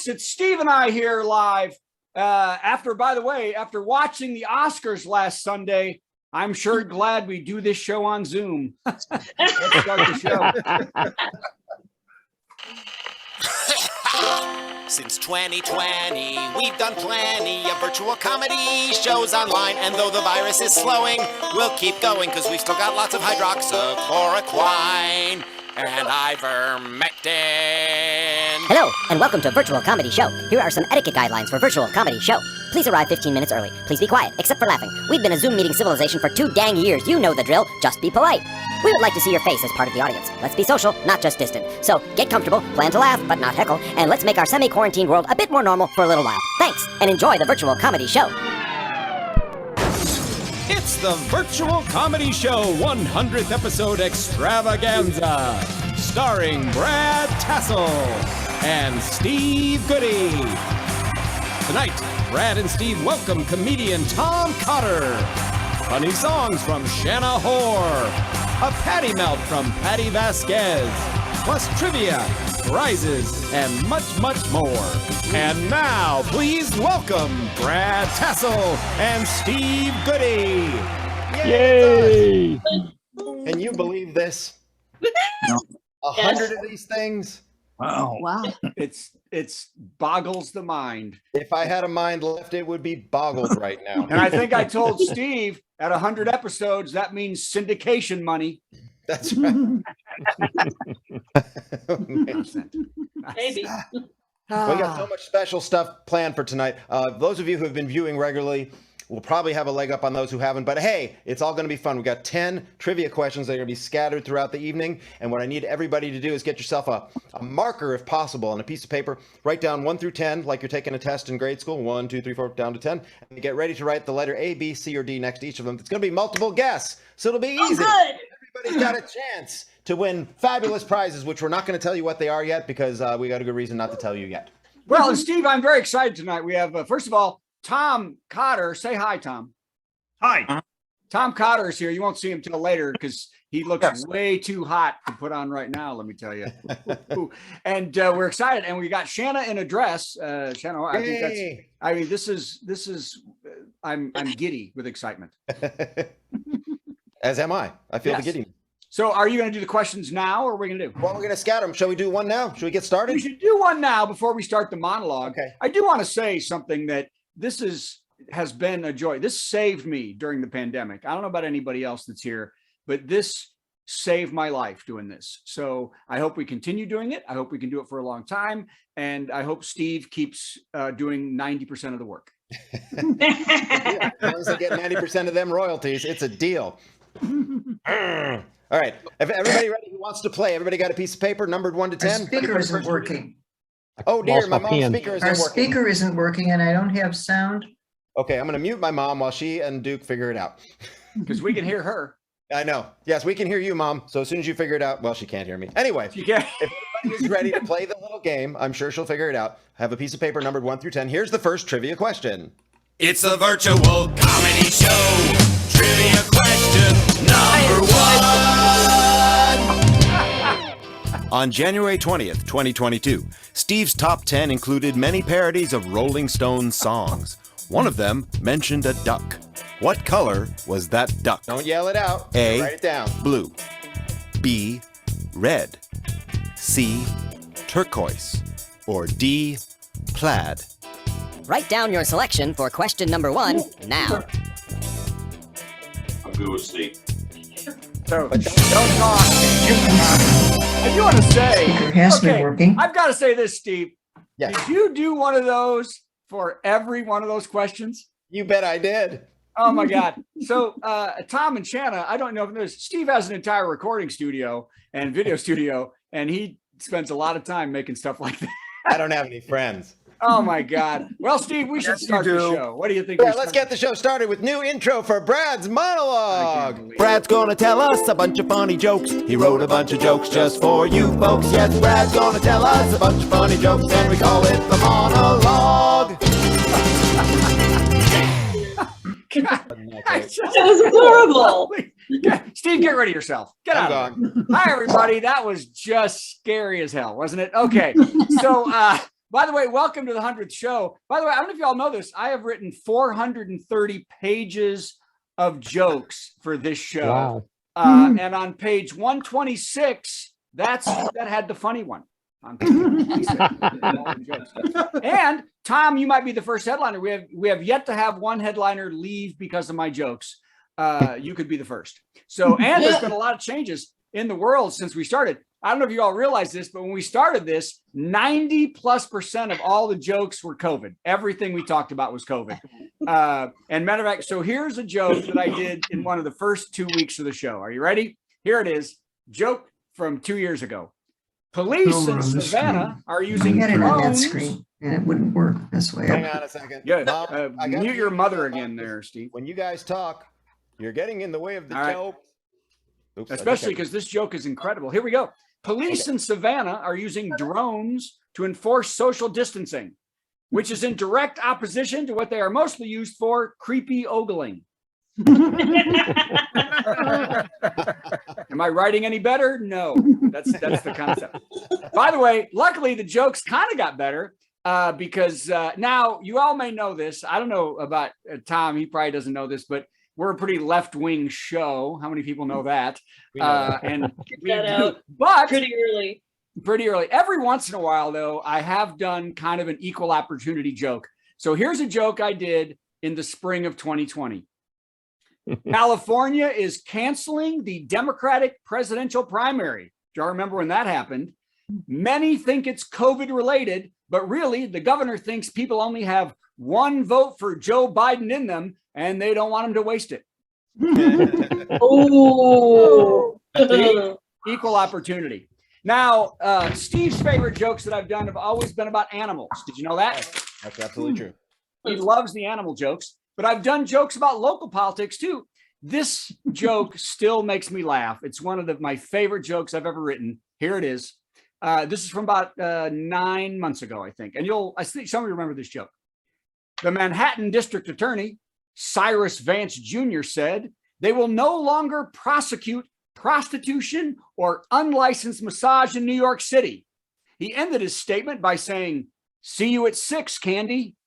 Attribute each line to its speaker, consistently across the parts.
Speaker 1: folks, it's Steve and I here live. After watching the Oscars last Sunday, I'm sure glad we do this show on Zoom. Let's start the show.
Speaker 2: Since 2020, we've done plenty of virtual comedy shows online, and though the virus is slowing, we'll keep going because we've still got lots of hydroxychloroquine and ivermectin.
Speaker 3: Hello, and welcome to Virtual Comedy Show. Here are some etiquette guidelines for Virtual Comedy Show. Please arrive 15 minutes early. Please be quiet, except for laughing. We've been a Zoom meeting civilization for 2 dang years. You know the drill. Just be polite. We would like to see your face as part of the audience. Let's be social, not just distant. So get comfortable, plan to laugh, but not heckle, and let's make our semi-quarantined world a bit more normal for a little while. Thanks, and enjoy the Virtual Comedy Show.
Speaker 4: It's the Virtual Comedy Show 100th episode extravaganza, starring Brad Tassell and Steve Goodie. Tonight, Brad and Steve welcome comedian Tom Cotter, funny songs from Shanna, a Patti melt from Patti Vasquez, plus trivia, prizes, and much, much more. And now, please welcome Brad Tassell and Steve Goodie.
Speaker 5: Yay!
Speaker 6: Can you believe this?
Speaker 5: No.
Speaker 6: 100 of these things?
Speaker 5: Wow.
Speaker 1: It's boggles the mind.
Speaker 6: If I had a mind left, it would be boggled right now.
Speaker 1: And I think I told Steve at 100 episodes, that means syndication money.
Speaker 6: That's right.
Speaker 7: Maybe.
Speaker 6: We got so much special stuff planned for tonight. Those of you who have been viewing regularly will probably have a leg up on those who haven't. But hey, it's all going to be fun. We've got 10 trivia questions that are going to be scattered throughout the evening. And what I need everybody to do is get yourself a marker, if possible, on a piece of paper. Write down 1 through 10, like you're taking a test in grade school. 1, 2, 3, 4, down to 10. And get ready to write the letter A, B, C, or D next to each of them. It's going to be multiple guess, so it'll be easy.
Speaker 7: Oh, good.
Speaker 6: Everybody's got a chance to win fabulous prizes, which we're not going to tell you what they are yet because we got a good reason not to tell you yet.
Speaker 1: Well, and Steve, I'm very excited tonight. We have, first of all, Tom Cotter. Say hi, Tom.
Speaker 5: Hi.
Speaker 1: Tom Cotter is here. You won't see him till later because he looks way too hot to put on right now, let me tell you. And we're excited. And we got Shanna in a dress. Shanna, I think this is I'm giddy with excitement.
Speaker 6: As am I. I feel the giddiness.
Speaker 1: So are you going to do the questions now or are we going to do?
Speaker 6: Well, we're going to scatter them. Shall we do one now? Should we get started?
Speaker 1: We should do one now before we start the monologue.
Speaker 6: Okay.
Speaker 1: I do want to say something that has been a joy. This saved me during the pandemic. I don't know about anybody else that's here, but this saved my life doing this. So I hope we continue doing it. I hope we can do it for a long time. And I hope Steve keeps doing 90% of the work.
Speaker 6: Yeah, as long as I get 90% of them royalties, it's a deal. All right. If everybody ready who wants to play? Everybody got a piece of paper numbered 1 to 10?
Speaker 8: Our speaker isn't working.
Speaker 6: Oh dear, my mom's speaker isn't working.
Speaker 8: Our speaker isn't working and I don't have sound.
Speaker 6: Okay, I'm going to mute my mom while she and Duke figure it out.
Speaker 1: Because we can hear her.
Speaker 6: I know. Yes, we can hear you, Mom. So as soon as you figure it out, well, she can't hear me. Anyway, if everybody is ready to play the little game, I'm sure she'll figure it out. I have a piece of paper numbered 1 through 10. Here's the first trivia question.
Speaker 2: It's a virtual comedy show. Trivia question number 1. On January 20th, 2022, Steve's top 10 included many parodies of Rolling Stones songs. One of them mentioned a duck. What color was that duck?
Speaker 6: Don't yell it out.
Speaker 2: A,
Speaker 6: write it down.
Speaker 2: Blue. B, red. C, turquoise. Or D, plaid.
Speaker 3: Write down your selection for question number 1 now.
Speaker 5: I'm good with Steve.
Speaker 1: So don't talk. I do want to say,
Speaker 8: Speaker has to be working.
Speaker 1: I've got to say this, Steve.
Speaker 6: Yes.
Speaker 1: Did you do one of those for every one of those questions?
Speaker 6: You bet I did.
Speaker 1: Oh my God. So Tom and Shanna, I don't know if there's, Steve has an entire recording studio and video studio, and he spends a lot of time making stuff like that.
Speaker 6: I don't have any friends.
Speaker 1: Oh my God. Well, Steve, we should start the show. What do you think?
Speaker 6: Yeah, let's get the show started with new intro for Brad's monologue.
Speaker 2: Brad's gonna tell us a bunch of funny jokes. He wrote a bunch of jokes just for you folks. Yes, Brad's gonna tell us a bunch of funny jokes, and we call it the monologue.
Speaker 7: That was horrible.
Speaker 1: Steve, get rid of yourself. Get out.
Speaker 6: I'm gone.
Speaker 1: Hi, everybody. That was just scary as hell, wasn't it? Okay. So, by the way, welcome to the 100th show. By the way, I don't know if y'all know this. I have written 430 pages of jokes for this show.
Speaker 9: Wow.
Speaker 1: And on page 126, that had the funny one. On page 126. And Tom, you might be the first headliner. We have yet to have one headliner leave because of my jokes. You could be the first. So, and there's been a lot of changes in the world since we started. I don't know if you all realize this, but when we started this, 90+% of all the jokes were COVID. Everything we talked about was COVID. And matter of fact, so here's a joke that I did in one of the first 2 weeks of the show. Are you ready? Here it is. Joke from 2 years ago. Police
Speaker 8: Over
Speaker 1: in
Speaker 8: on the
Speaker 1: Savannah
Speaker 8: screen.
Speaker 1: are
Speaker 8: I
Speaker 1: using
Speaker 8: had it on that
Speaker 1: drones.
Speaker 8: screen and it wouldn't work this way.
Speaker 6: Hang on a second.
Speaker 1: Good.
Speaker 6: Mom, I got
Speaker 1: Mute
Speaker 6: you.
Speaker 1: your mother again there, Steve.
Speaker 6: When you guys talk, you're getting in the way of the
Speaker 1: All right.
Speaker 6: joke. Oops,
Speaker 1: Especially
Speaker 6: okay.
Speaker 1: because this joke is incredible. Here we go. Police in Savannah are using drones to enforce social distancing, which is in direct opposition to what they are mostly used for, creepy ogling. Am I writing any better? No, that's the concept. By the way, luckily the jokes kind of got better because now you all may know this. I don't know about Tom. He probably doesn't know this, but we're a pretty left-wing show. How many people know that? And we
Speaker 7: that
Speaker 1: do.
Speaker 7: out
Speaker 1: But
Speaker 7: pretty early.
Speaker 1: pretty early. Every once in a while, though, I have done kind of an equal opportunity joke. So here's a joke I did in the spring of 2020. California is canceling the Democratic presidential primary. Do y'all remember when that happened? Many think it's COVID related, but really the governor thinks people only have one vote for Joe Biden in them and they don't want him to waste it.
Speaker 7: Oh.
Speaker 1: Equal opportunity. Now, Steve's favorite jokes that I've done have always been about animals. Did you know that?
Speaker 6: That's absolutely true.
Speaker 1: He loves the animal jokes, but I've done jokes about local politics too. This joke still makes me laugh. It's one of my favorite jokes I've ever written. Here it is. This is from about 9 months ago, I think. And I think some of you remember this joke. The Manhattan District Attorney, Cyrus Vance Jr., said they will no longer prosecute prostitution or unlicensed massage in New York City. He ended his statement by saying, "See you at 6, Candy."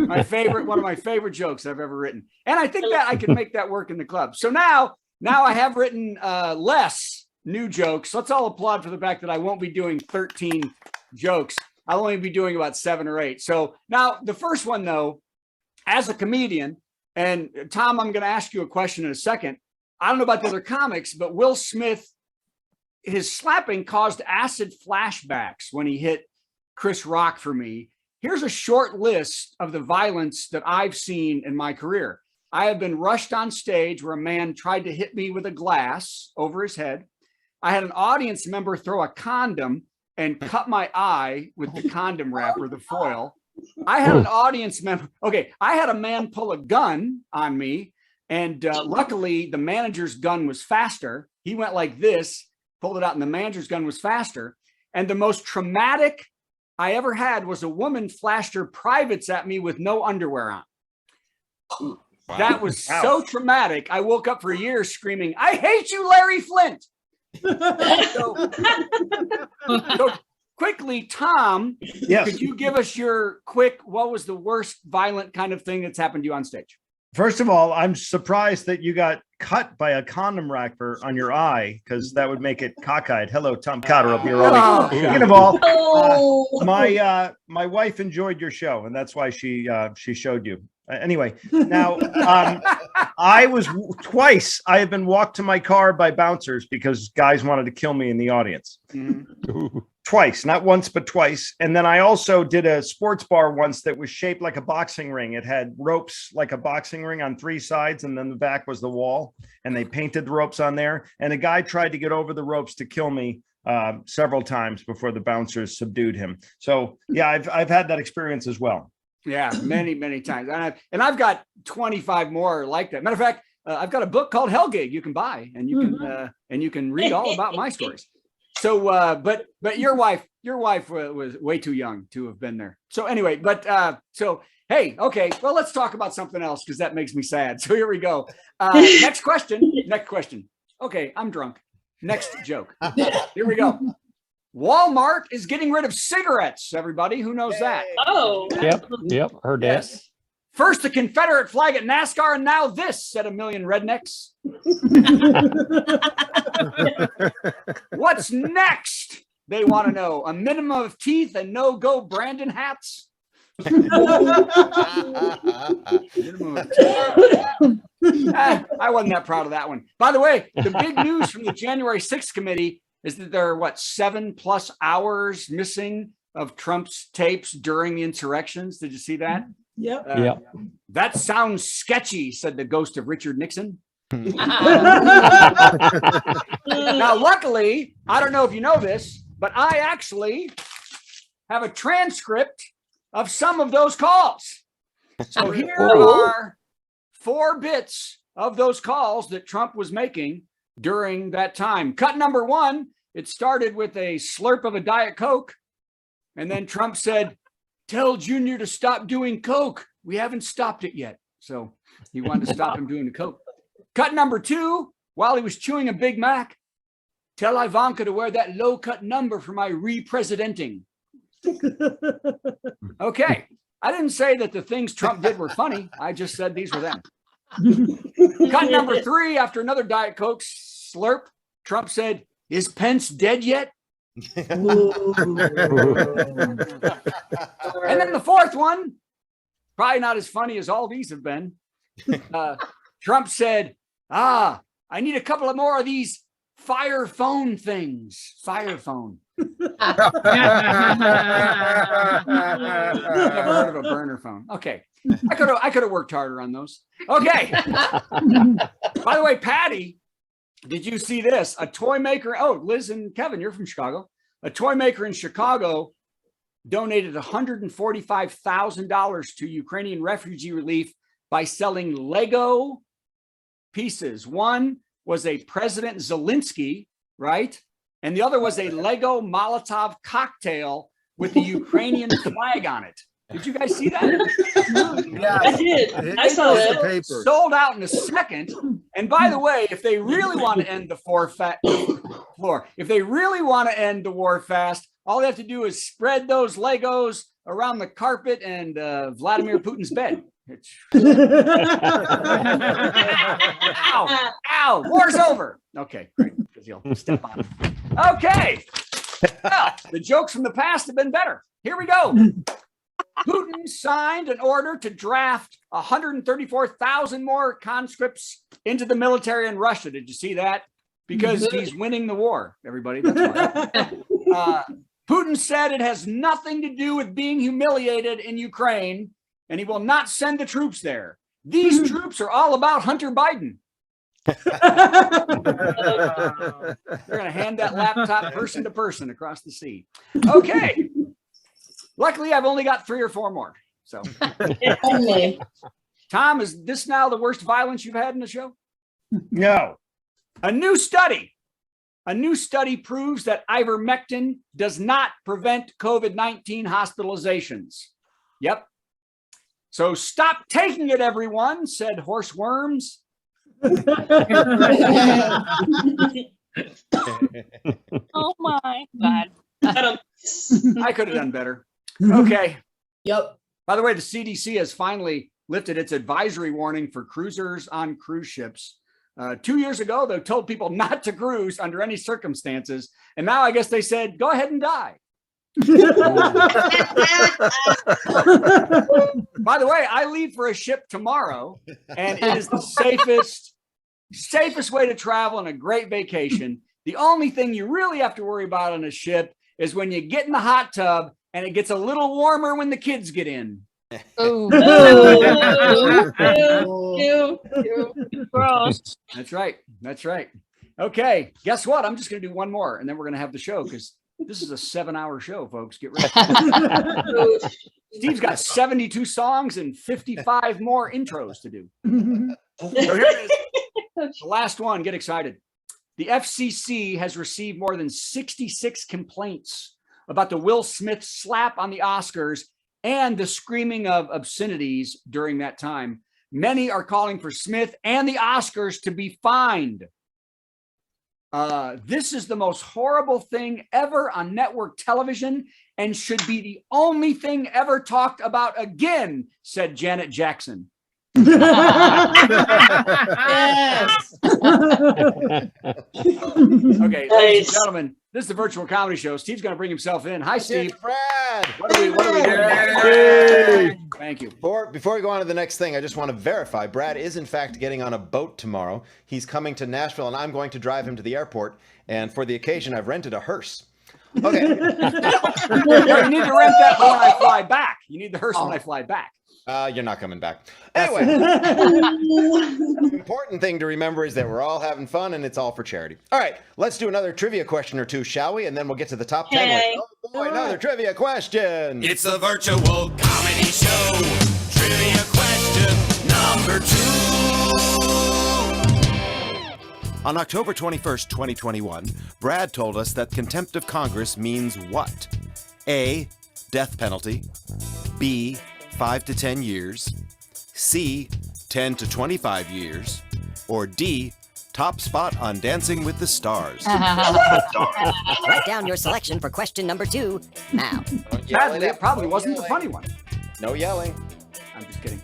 Speaker 1: My favorite, one of my favorite jokes I've ever written. And I think that I can make that work in the club. So now I have written less new jokes. Let's all applaud for the fact that I won't be doing 13 jokes. I'll only be doing about 7 or 8. So now the first one, though, as a comedian, and Tom, I'm going to ask you a question in a second. I don't know about the other comics, but Will Smith, his slapping caused acid flashbacks when he hit Chris Rock for me. Here's a short list of the violence that I've seen in my career. I have been rushed on stage where a man tried to hit me with a glass over his head. I had an audience member throw a condom and cut my eye with the condom wrapper, the foil. I had an audience member. Okay, I had a man pull a gun on me, and luckily the manager's gun was faster. He went like this, pulled it out, and the manager's gun was faster. And the most traumatic I ever had was a woman flashed her privates at me with no underwear on. Wow. That was so traumatic. I woke up for years screaming, "I hate you, Larry Flint." So quickly, Tom,
Speaker 5: Yes.
Speaker 1: could you give us your quick, what was the worst violent kind of thing that's happened to you on stage?
Speaker 5: First of all, I'm surprised that you got cut by a condom wrapper on your eye, because that would make it cockeyed. Hello, Tom Cotter up here. Second of all, my wife enjoyed your show, and that's why she showed you. Anyway, now I have been walked to my car by bouncers because guys wanted to kill me in the audience.
Speaker 1: Mm-hmm.
Speaker 5: Twice, not once, but twice. And then I also did a sports bar once that was shaped like a boxing ring. It had ropes like a boxing ring on 3 sides, and then the back was the wall, and they painted the ropes on there. And a guy tried to get over the ropes to kill me several times before the bouncers subdued him. So yeah, I've had that experience as well.
Speaker 1: Yeah, many, many times. And I've got 25 more like that. Matter of fact, I've got a book called Hell Gig you can buy, and you can read all about my stories. So, but your wife was way too young to have been there. So anyway, so, hey, okay, well, let's talk about something else, because that makes me sad. So here we go. Next question. Okay, I'm drunk. Next joke. Here we go. Walmart is getting rid of cigarettes, everybody. Who knows that?
Speaker 7: Oh.
Speaker 9: Yep. Heard that.
Speaker 1: Yes. First the Confederate flag at NASCAR, and now this, said a million rednecks. What's next? They want to know. A minimum of teeth and no-go Brandon hats? Minimum of teeth. I wasn't that proud of that one. By the way, the big news from the January 6th committee is that there are, 7+ hours missing of Trump's tapes during the insurrections. Did you see that?
Speaker 7: Yep.
Speaker 9: Yep.
Speaker 1: That sounds sketchy, said the ghost of Richard Nixon. Now, luckily, I don't know if you know this, but I actually have a transcript of some of those calls. So here are 4 bits of those calls that Trump was making during that time. Cut number 1, it started with a slurp of a Diet Coke. And then Trump said, "Tell Junior to stop doing Coke. We haven't stopped it yet." So he wanted to stop him doing the Coke. Cut number 2, while he was chewing a Big Mac, "Tell Ivanka to wear that low-cut number for my re-presidenting." Okay. I didn't say that the things Trump did were funny. I just said these were them. Cut number 3, after another Diet Coke slurp, Trump said, "Is Pence dead yet?" And then the 4th one, probably not as funny as all these have been. Trump said, "I need a couple of more of these fire phone things." Fire phone. Never heard of a burner phone. Okay. I could have worked harder on those. Okay. By the way, Patti, did you see this? A toy maker. Oh, Liz and Kevin, you're from Chicago. A toy maker in Chicago donated $145,000 to Ukrainian refugee relief by selling Lego pieces. One was a President Zelensky, right? And the other was a Lego Molotov cocktail with the Ukrainian flag on it. Did you guys see that?
Speaker 10: Yeah,
Speaker 7: I did. I saw that.
Speaker 1: Sold out in a second. And by the way, if they really want to end the if they really want to end the war fast, all they have to do is spread those Legos around the carpet and Vladimir Putin's bed. Ow, war's over. Okay, great, because you'll step on it. Okay, well, the jokes from the past have been better. Here we go. Putin signed an order to draft 134,000 more conscripts into the military in Russia. Did you see that? Because he's winning the war, everybody. That's why. Putin said it has nothing to do with being humiliated in Ukraine, and he will not send the troops there. These troops are all about Hunter Biden. They're going to hand that laptop person to person across the sea. Okay. Luckily, I've only got 3 or 4 more. So, Tom, is this now the worst violence you've had in the show?
Speaker 5: No.
Speaker 1: A new study proves that ivermectin does not prevent COVID-19 hospitalizations. Yep. So stop taking it, everyone, said horse worms.
Speaker 11: Oh my God.
Speaker 1: I could have done better. Okay.
Speaker 7: Yep.
Speaker 1: By the way, the CDC has finally lifted its advisory warning for cruisers on cruise ships. 2 years ago, they told people not to cruise under any circumstances. And now I guess they said, go ahead and die. By the way, I leave for a ship tomorrow, and it is the safest way to travel and a great vacation. The only thing you really have to worry about on a ship is when you get in the hot tub and it gets a little warmer when the kids get in.
Speaker 11: Gross.
Speaker 1: That's right. That's right. Okay. Guess what? I'm just going to do one more and then we're going to have the show because this is a 7-hour show, folks. Get ready. Steve's got 72 songs and 55 more intros to do. So here it is. The last one. Get excited. The FCC has received more than 66 complaints about the Will Smith slap on the Oscars and the screaming of obscenities during that time. Many are calling for Smith and the Oscars to be fined. This is the most horrible thing ever on network television and should be the only thing ever talked about again, said Janet Jackson.
Speaker 7: Yes.
Speaker 1: Okay, ladies and gentlemen, this is the virtual comedy show. Steve's going to bring himself in. Hi, Steve.
Speaker 6: Brad.
Speaker 1: What are we doing?
Speaker 6: Yay.
Speaker 1: Thank you.
Speaker 6: Before we go on to the next thing, I just want to verify Brad is in fact getting on a boat tomorrow. He's coming to Nashville, and I'm going to drive him to the airport. And for the occasion, I've rented a hearse. Okay.
Speaker 1: No, you need to rent that when I fly back. You need the hearse when I fly back.
Speaker 6: You're not coming back. Anyway, the important thing to remember is that we're all having fun and it's all for charity. All right, let's do another trivia question or two, shall we? And then we'll get to the top 10 list.
Speaker 11: Okay.
Speaker 6: Oh boy, another trivia question.
Speaker 2: It's the virtual comedy show. Trivia question number 2. On October 21st, 2021, Brad told us that contempt of Congress means what? A, death penalty. B, 5 to 10 years. C, 10 to 25 years. Or D, top spot on Dancing with the Stars.
Speaker 3: Write down your selection for question number 2 now.
Speaker 1: Sadly, it probably wasn't the funny one.
Speaker 6: No yelling.
Speaker 1: I'm just kidding.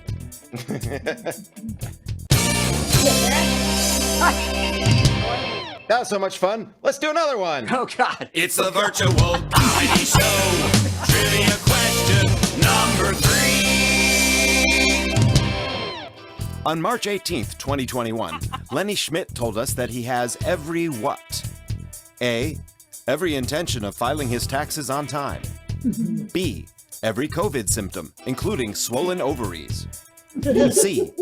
Speaker 6: That was so much fun. Let's do another one.
Speaker 1: Oh, God.
Speaker 2: It's the virtual comedy show. Trivia question number 3. On March 18th, 2021, Lenny Schmidt told us that he has every what? A, every intention of filing his taxes on time. B, every COVID symptom, including swollen ovaries. C,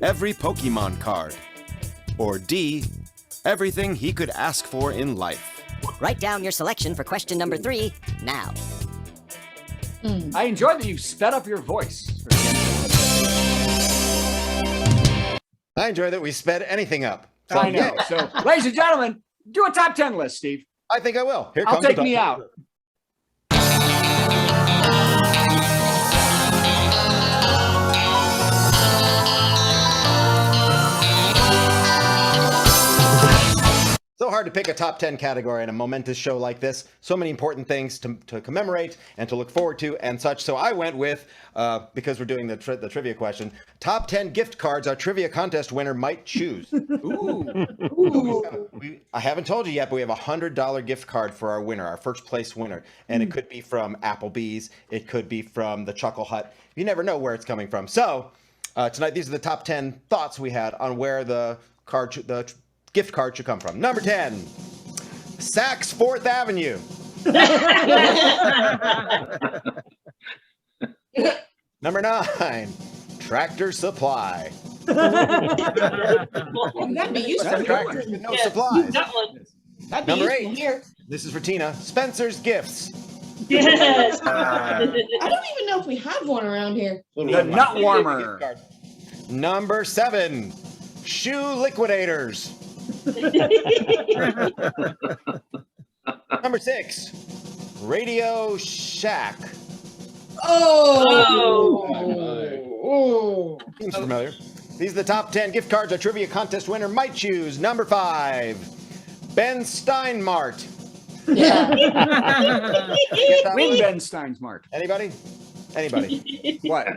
Speaker 2: every Pokemon card. Or D, everything he could ask for in life.
Speaker 3: Write down your selection for question number 3 now.
Speaker 1: I enjoyed that you sped up your voice.
Speaker 6: I enjoy that we sped anything up. So,
Speaker 1: I know. So, ladies and gentlemen, do a top 10 list, Steve.
Speaker 6: I think I will. Here
Speaker 1: I'll
Speaker 6: comes
Speaker 1: take
Speaker 6: the
Speaker 1: me
Speaker 6: top 10.
Speaker 1: out.
Speaker 6: So hard to pick a top 10 category in a momentous show like this. So many important things to commemorate and to look forward to and such. So I went with, because we're doing the trivia question, top 10 gift cards our trivia contest winner might choose.
Speaker 1: Ooh.
Speaker 6: I haven't told you yet, but we have a $100 gift card for our winner, our first place winner. And it could be from Applebee's. It could be from the Chuckle Hut. You never know where it's coming from. So tonight, these are the top 10 thoughts we had on where the gift card should come from. Number 10, Saks 4th Avenue. Number 9, Tractor Supply.
Speaker 7: That'd be useful.
Speaker 6: Tractor with no
Speaker 11: Yes,
Speaker 6: supplies.
Speaker 11: that one.
Speaker 7: That'd be
Speaker 6: Number
Speaker 7: useful
Speaker 6: 8,
Speaker 7: here.
Speaker 6: this is for Tina, Spencer's Gifts.
Speaker 11: Yes.
Speaker 7: I don't even know if we have one around here.
Speaker 1: The nut warmer.
Speaker 6: Gift card. Number 7, Shoe Liquidators. Number 6, Radio Shack.
Speaker 7: Oh.
Speaker 6: Seems familiar. These are the top 10 gift cards our trivia contest winner might choose. Number 5, Ben Steinmart.
Speaker 7: Yeah.
Speaker 1: Wing Ben Steinsmart.
Speaker 6: Anybody?
Speaker 1: What?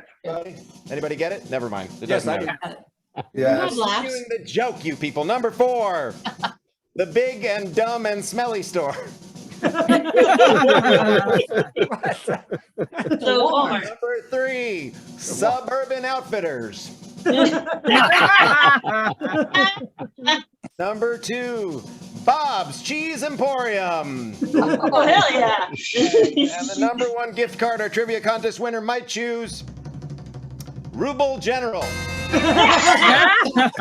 Speaker 6: Anybody get it? Never mind. It
Speaker 1: Yes,
Speaker 6: doesn't
Speaker 1: I
Speaker 6: matter.
Speaker 1: do.
Speaker 7: Yes.
Speaker 6: I'm doing the joke, you people. Number 4, the Big and Dumb and Smelly Store.
Speaker 11: So Walmart.
Speaker 6: Number 3, Suburban Outfitters. Number 2, Bob's Cheese Emporium.
Speaker 11: Oh, hell yeah.
Speaker 6: And the number 1 gift card our trivia contest winner might choose, Ruble General.
Speaker 11: That's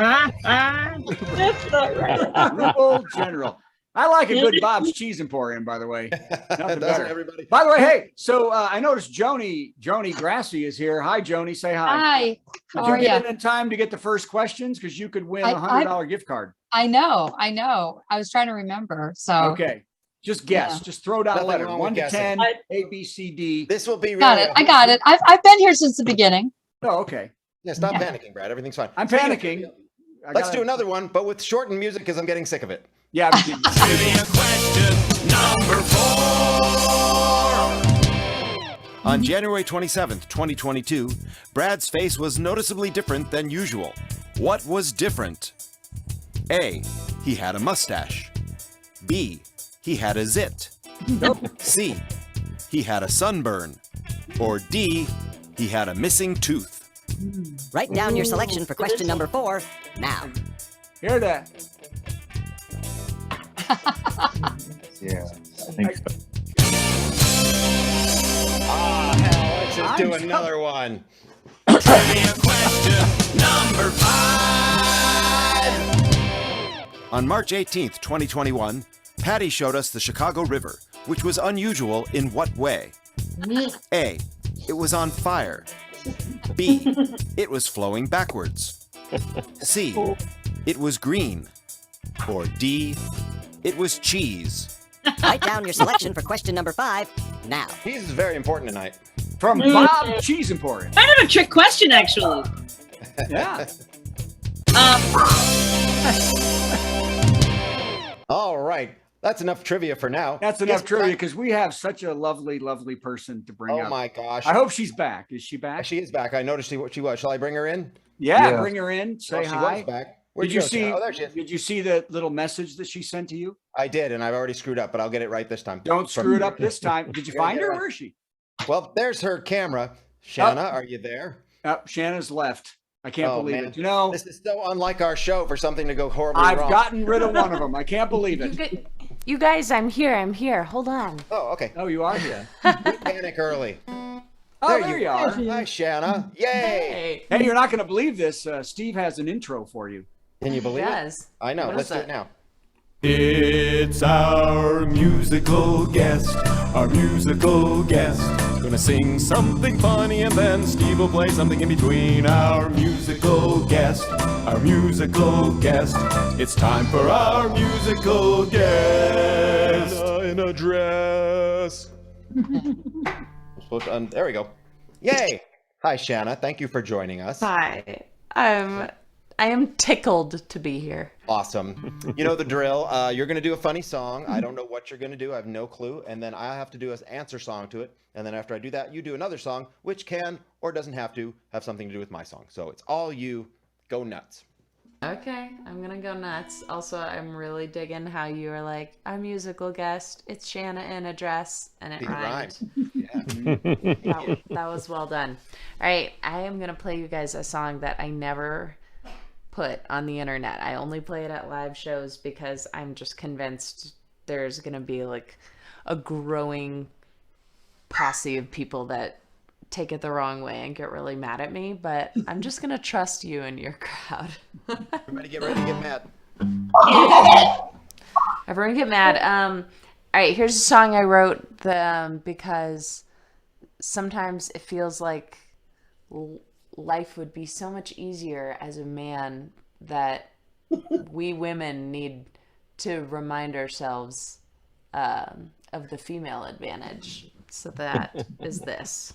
Speaker 11: not right.
Speaker 1: Ruble General. I like a good Bob's Cheese Emporium, by the way. Nothing
Speaker 6: Doesn't
Speaker 1: better.
Speaker 6: everybody?
Speaker 1: By the way, hey, so I noticed Joni Grassi is here. Hi, Joni. Say hi.
Speaker 9: Hi, how
Speaker 1: Did you
Speaker 9: are
Speaker 1: get
Speaker 9: you?
Speaker 1: in time to get the first questions? Because you could win
Speaker 9: I-
Speaker 1: a $100 gift card.
Speaker 9: I know. I was trying to remember. So
Speaker 1: Okay. Just guess.
Speaker 9: Yeah.
Speaker 1: Just throw down a
Speaker 6: Nothing
Speaker 1: letter.
Speaker 6: wrong with
Speaker 1: 1 to
Speaker 6: guessing.
Speaker 1: 10,
Speaker 11: I-
Speaker 1: A, B, C, D.
Speaker 6: This will be really
Speaker 9: got it. I got it. I've been here since the beginning.
Speaker 1: Oh, okay.
Speaker 6: Yeah, stop
Speaker 9: Yeah.
Speaker 6: panicking, Brad. Everything's fine.
Speaker 1: I'm
Speaker 6: Speaking of
Speaker 1: panicking.
Speaker 6: trivia, Let's do another one, but with shortened music because I'm getting sick of it.
Speaker 1: Yeah.
Speaker 4: Trivia question number 4.
Speaker 2: On January 27th, 2022, Brad's face was noticeably different than usual. What was different? A. He had a mustache. B. He had a zit. C. He had a sunburn. Or D. He had a missing tooth.
Speaker 3: Write down your selection for question number 4 now.
Speaker 1: Hear that?
Speaker 5: Yeah, I think so.
Speaker 6: Ah, hell, let's just do another one.
Speaker 4: Trivia question number 5.
Speaker 2: On March 18th, 2021, Patti showed us the Chicago River, which was unusual in what way? A. It was on fire. B. It was flowing backwards. C. It was green. Or D. It was cheese.
Speaker 3: Write down your selection for question number 5 now.
Speaker 6: Cheese is very important tonight.
Speaker 1: From Bob Cheese Emporium.
Speaker 11: Kind of a trick question, actually.
Speaker 1: Yeah.
Speaker 6: All right. That's enough trivia for now.
Speaker 1: That's enough trivia because we have such a lovely, lovely person to bring up.
Speaker 6: Oh my gosh.
Speaker 1: I hope she's back. Is she back?
Speaker 6: She is back. I noticed she was. Shall I bring her in?
Speaker 1: Yeah, bring her in. Say
Speaker 6: She
Speaker 1: hi.
Speaker 6: was back.
Speaker 1: Did you see?
Speaker 6: Oh, there she is.
Speaker 1: Did you see the little message that she sent to you?
Speaker 6: I did, and I've already screwed up, but I'll get it right this time.
Speaker 1: Don't screw it up this time. Did you
Speaker 6: Yeah,
Speaker 1: find
Speaker 6: yeah,
Speaker 1: her?
Speaker 6: right.
Speaker 1: Where is she?
Speaker 6: Well, there's her camera. Shanna, are you there?
Speaker 1: Oh, Shanna's left. I can't
Speaker 6: Oh,
Speaker 1: believe
Speaker 6: man.
Speaker 1: it. You know,
Speaker 6: This is so unlike our show for something to go horribly
Speaker 1: I've
Speaker 6: wrong.
Speaker 1: gotten rid of one of them. I can't believe it.
Speaker 10: You guys, I'm here. Hold on.
Speaker 6: Oh, okay.
Speaker 1: Oh, you are here.
Speaker 6: Don't panic early.
Speaker 1: Oh, there you are.
Speaker 6: Hi, Shanna. Yay!
Speaker 1: Hey, you're not going to believe this. Steve has an intro for you.
Speaker 6: Can you believe it? I know.
Speaker 10: What
Speaker 6: Let's
Speaker 10: is
Speaker 6: do
Speaker 10: it?
Speaker 6: it now.
Speaker 4: It's our musical guest. Our musical guest. Gonna sing something funny and then Steve will play something in between. Our musical guest. Our musical guest. It's time for our musical guest. In a dress.
Speaker 6: I'm supposed to, there we go. Yay! Hi, Shanna. Thank you for joining us.
Speaker 10: Hi. I am tickled to be here.
Speaker 6: Awesome. You know the drill. You're going to do a funny song. I don't know what you're going to do. I have no clue. And then I have to do an answer song to it. And then after I do that, you do another song, which can or doesn't have to have something to do with my song. So it's all you. Go nuts.
Speaker 10: Okay, I'm gonna go nuts. Also, I'm really digging how you were like, our musical guest, it's Shanna in a dress, and it rhymed.
Speaker 6: Yeah.
Speaker 10: That was well done. All right, I am gonna play you guys a song that I never put on the internet. I only play it at live shows because I'm just convinced there's gonna be like a growing posse of people that take it the wrong way and get really mad at me, but I'm just gonna trust you and your crowd.
Speaker 6: Everybody get ready to get mad.
Speaker 10: Everyone get mad. All right, here's a song I wrote because sometimes it feels like life would be so much easier as a man that we women need to remind ourselves of the female advantage. So that is this.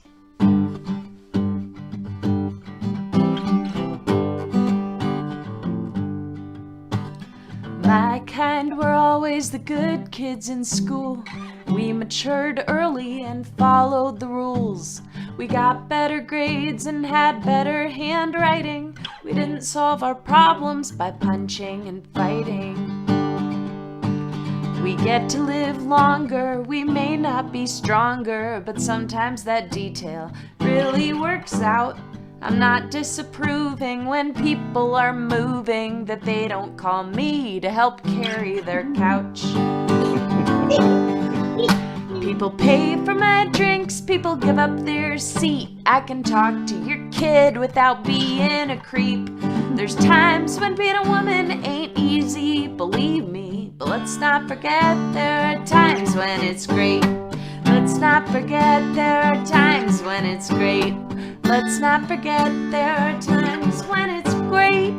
Speaker 10: My kind were always the good kids in school. We matured early and followed the rules. We got better grades and had better handwriting. We didn't solve our problems by punching and fighting. We get to live longer, we may not be stronger, but sometimes that detail really works out. I'm not disapproving when people are moving that they don't call me to help carry their couch. People pay for my drinks, people give up their seat. I can talk to your kid without being a creep. There's times when being a woman ain't easy, believe me, but let's not forget there are times when it's great. Let's not forget there are times when it's great. Let's not forget there are times when it's great.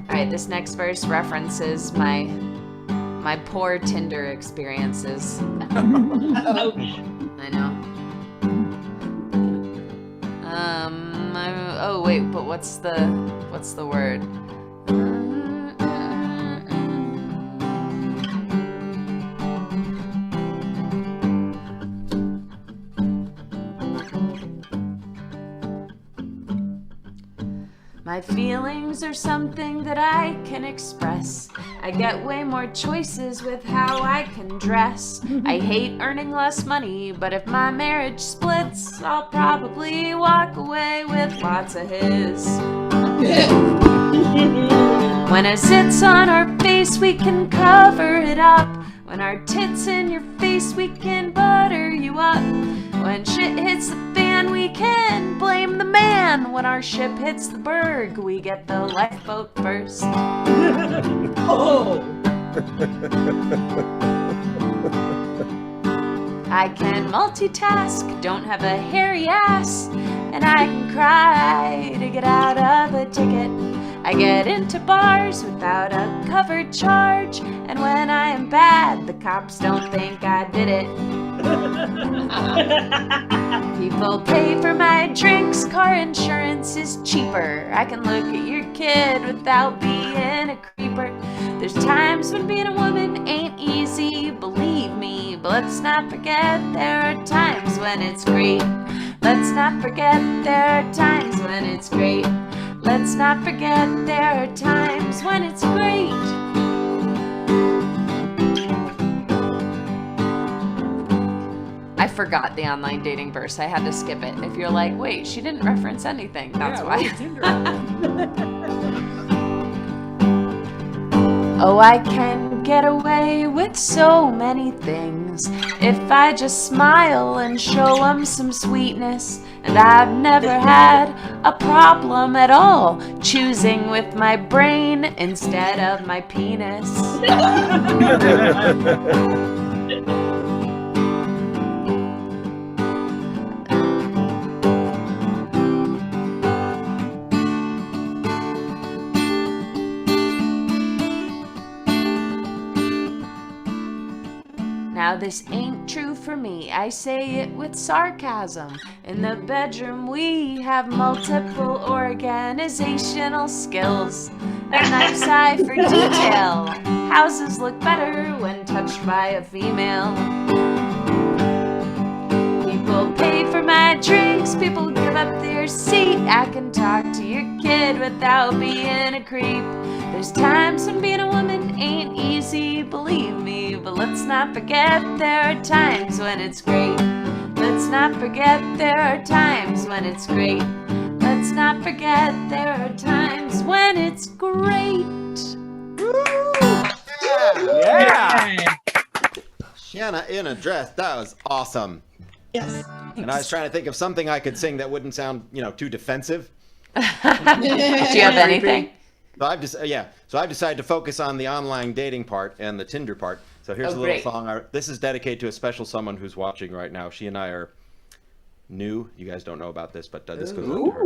Speaker 10: Alright, this next verse references my poor Tinder experiences. I know. Oh wait, but what's the word? My feelings are something that I can express. I get way more choices with how I can dress. I hate earning less money, but if my marriage splits, I'll probably walk away with lots of his. When it sits on our face, we can cover it up. When our tits in your face, we can butter you up. When shit hits the fan, we can blame the man. When our ship hits the berg, we get the lifeboat first.
Speaker 11: Oh.
Speaker 10: I can multitask, don't have a hairy ass, and I can cry to get out of a ticket. I get into bars without a covered charge, and when I am bad, the cops don't think I did it. People pay for my drinks, car insurance is cheaper. I can look at your kid without being a creeper. There's times when being a woman ain't easy, believe me, but let's not forget there are times when it's great. Let's not forget there are times when it's great. Let's not forget there are times when it's great. I forgot the online dating verse. I had to skip it. If you're like, wait, she didn't reference anything, that's why. Oh, I can get away with so many things if I just smile and show them some sweetness. And I've never had a problem at all choosing with my brain instead of my penis. Now this ain't true for me, I say it with sarcasm. In the bedroom we have multiple organizational skills. A nice eye for detail. Houses look better when touched by a female. People pay for my drinks, people give up their seat. I can talk to your kid without being a creep. There's times when being a woman ain't easy, believe me, but let's not forget there are times when it's great. Let's not forget there are times when it's great. Let's not forget there are times when it's great.
Speaker 1: Yeah.
Speaker 6: Shanna in a dress. That was awesome.
Speaker 7: Yes.
Speaker 6: And I was trying to think of something I could sing that wouldn't sound, too defensive.
Speaker 10: Do you have anything?
Speaker 6: So I've decided to focus on the online dating part and the Tinder part. So here's a little
Speaker 10: great.
Speaker 6: song. This is dedicated to a special someone who's watching right now. She and I are new. You guys don't know about this, but this goes out to her.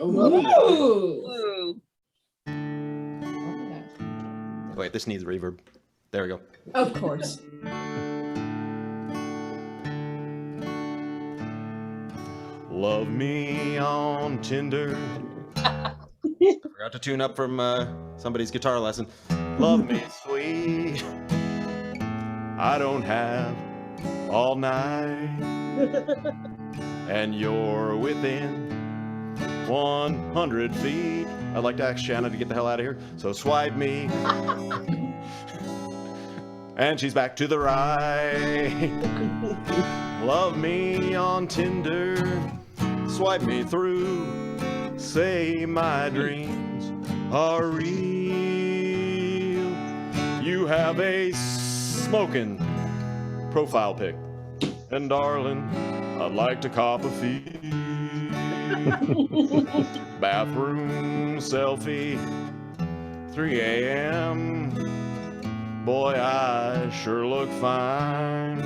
Speaker 11: Ooh.
Speaker 6: Wait, this needs reverb. There we go.
Speaker 7: Of course.
Speaker 6: Love me on Tinder. Forgot to tune up from somebody's guitar lesson. Love me sweet. I don't have all night. And you're within 100 feet. I'd like to ask Shanna to get the hell out of here. So swipe me. And she's back to the right. Love me on Tinder. Swipe me through. Say my dreams are real. You have a smoking profile pic. And darling, I'd like to cop a feel. Bathroom selfie, 3 a.m. Boy, I sure look fine.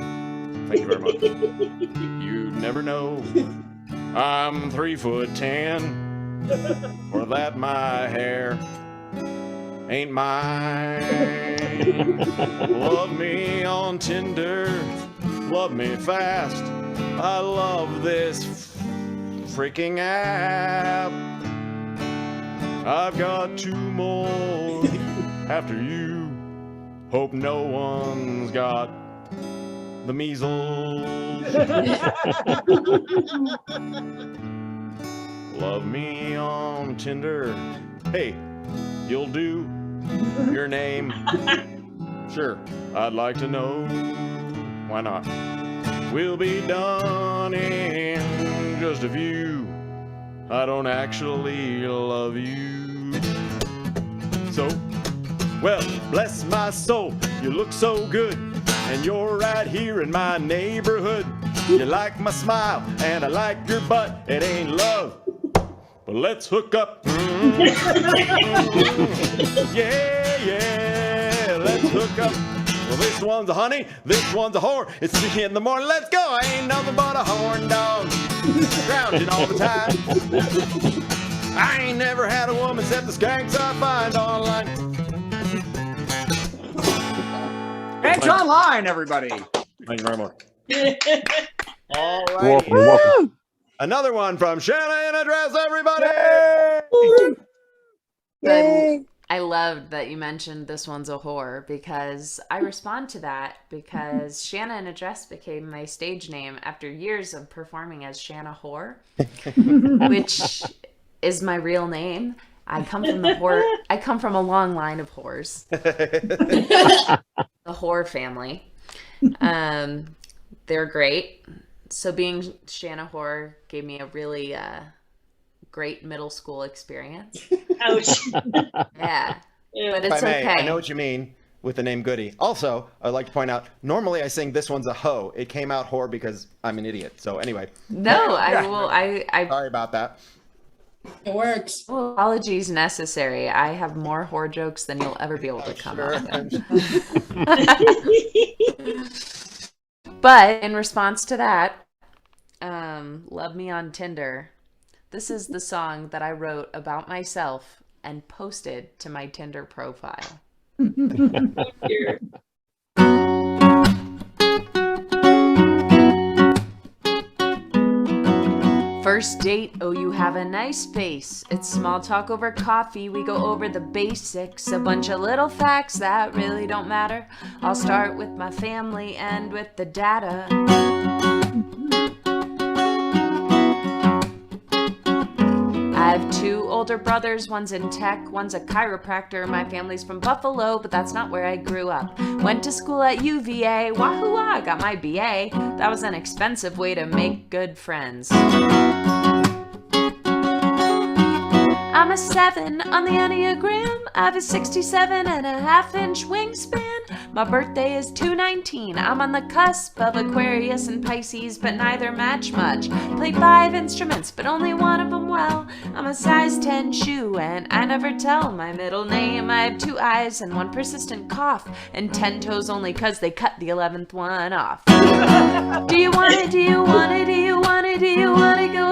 Speaker 6: Thank you very much. You never know. I'm 3'10", or that my hair ain't mine. Love me on Tinder, love me fast. I love this freaking app. I've got 2 more after you. Hope no one's got the measles. love me on Tinder. Hey, you'll do. Your name? Sure, I'd like to know. Why not? We'll be done in just a few. I don't actually love you. So, well, bless my soul, you look so good, and you're right here in my neighborhood. You like my smile, and I like your butt. It ain't love, but let's hook up. Yeah, let's hook up. Well, this one's a honey, this one's a whore. It's 3 in the morning, let's go. I ain't nothing but a horn dog, grounding all the time. I ain't never had a woman except the skanks I find online.
Speaker 1: It's online, everybody.
Speaker 6: Thank you very much. All
Speaker 12: You're
Speaker 6: right.
Speaker 12: welcome. You're welcome.
Speaker 6: Another one from Shanna in address, everybody.
Speaker 10: I loved that you mentioned this one's a whore because I respond to that because Shanna in a Dress became my stage name after years of performing as Shanna Whore, which is my real name. I come from a long line of whores. The whore family. They're great. So being Shanna Whore gave me a really great middle school experience.
Speaker 11: Ouch.
Speaker 10: Yeah. But
Speaker 6: If
Speaker 10: it's
Speaker 6: I may,
Speaker 10: okay.
Speaker 6: I know what you mean with the name Goodie. Also, I'd like to point out, normally I sing this one's a hoe. It came out whore because I'm an idiot. So anyway.
Speaker 10: No, I will. I
Speaker 6: Sorry about that.
Speaker 7: It works.
Speaker 10: well, apologies necessary. I have more whore jokes than you'll ever be able to come up with. But in response to that, Love Me on Tinder. This is the song that I wrote about myself and posted to my Tinder profile. First date, oh you have a nice face. It's small talk over coffee, we go over the basics. A bunch of little facts that really don't matter. I'll start with my family and with the data. I have 2 older brothers, one's in tech, one's a chiropractor. My family's from Buffalo, but that's not where I grew up. Went to school at UVA, wahoo-wah, got my BA. That was an expensive way to make good friends. I'm a 7 on the Enneagram. I have a 67.5-inch wingspan. My birthday is 2/19. I'm on the cusp of Aquarius and Pisces, but neither match much. Play 5 instruments, but only one of them well. I'm a size 10 shoe, and I never tell my middle name. I have 2 eyes and 1 persistent cough, and 10 toes only 'cause they cut the 11th one off. Do you wanna go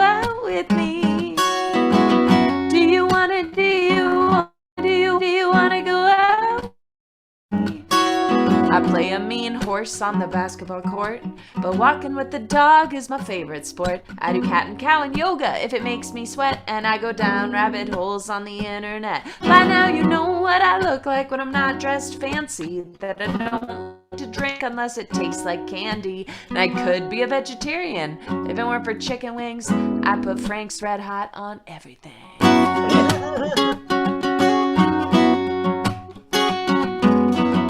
Speaker 10: out with me? Do you wanna go out? I play a mean horse on the basketball court, but walking with the dog is my favorite sport. I do cat and cow and yoga if it makes me sweat, and I go down rabbit holes on the internet. By now you know what I look like when I'm not dressed fancy, that I don't like to drink unless it tastes like candy, and I could be a vegetarian if it weren't for chicken wings. I put Frank's Red Hot on everything.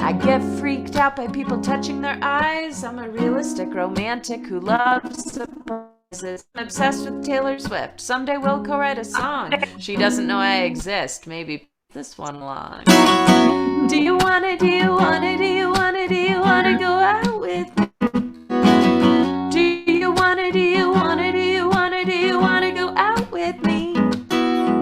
Speaker 10: I get freaked out by people touching their eyes. I'm a realistic romantic who loves surprises. I'm obsessed with Taylor Swift. Someday we'll co-write a song. She doesn't know I exist. Maybe this one along. Do you wanna go out with me? Do you wanna go out with me?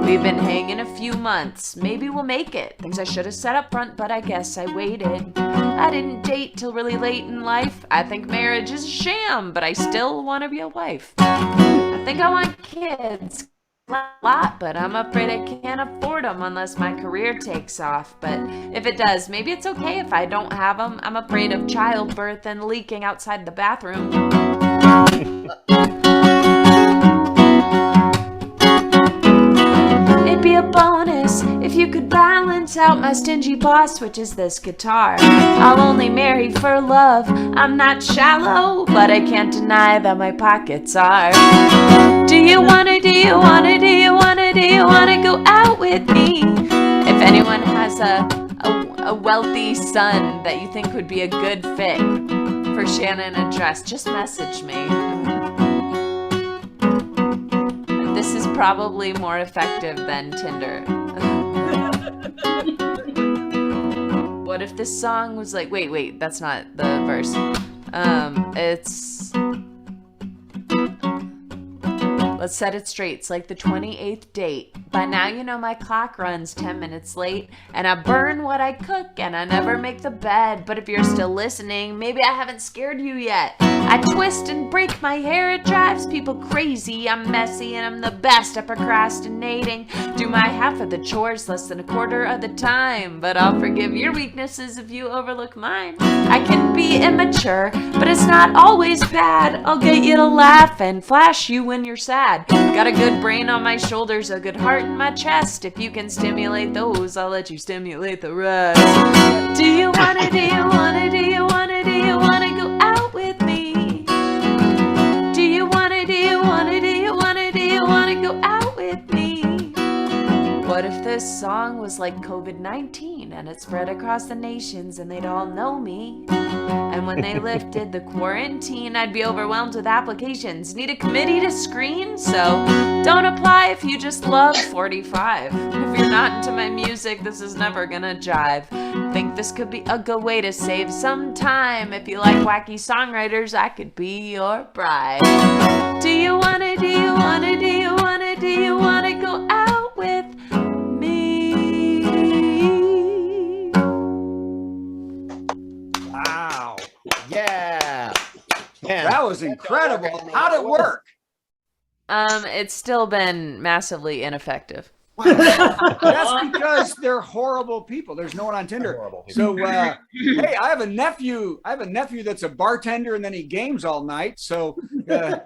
Speaker 10: We've been hanging a few months, maybe we'll make it. Things I should have said up front, but I guess I waited. I didn't date till really late in life. I think marriage is a sham, but I still want to be a wife. I think I want kids a lot, but I'm afraid I can't afford them unless my career takes off. But if it does, maybe it's okay if I don't have them. I'm afraid of childbirth and leaking outside the bathroom. It'd be a bonus If you could balance out my stingy boss, which is this guitar, I'll only marry for love. I'm not shallow, but I can't deny that my pockets are. Do you wanna go out with me? If anyone has a wealthy son that you think would be a good fit for Shanna in a dress, just message me. This is probably more effective than Tinder. What if this song was like, wait, that's not the verse. Let's set it straight. It's like the 28th date. By now you know my clock runs 10 minutes late, and I burn what I cook, and I never make the bed. But if you're still listening, maybe I haven't scared you yet. I twist and break my hair, it drives people crazy. I'm messy and I'm the best at procrastinating. Do my half of the chores less than a quarter of the time, but I'll forgive your weaknesses if you overlook mine. I can be immature, but it's not always bad. I'll get you to laugh and flash you when you're sad. Got a good brain on my shoulders, a good heart in my chest. If you can stimulate those, I'll let you stimulate the rest. Do you wanna go out with me? Do you wanna go out with me? What if this song was like COVID-19 and it spread across the nations and they'd all know me? And when they lifted the quarantine, I'd be overwhelmed with applications. Need a committee to screen? So don't apply if you just love 45. If you're not into my music, this is never gonna jive. Think this could be a good way to save some time. If you like wacky songwriters, I could be your bride. Do you wanna go out with me?
Speaker 1: Wow.
Speaker 6: Yeah. Man,
Speaker 1: That was incredible. How'd it work?
Speaker 10: It's still been massively ineffective.
Speaker 1: That's because they're horrible people. There's no one on Tinder. So, hey, I have a nephew that's a bartender and then he games all night. So, I'm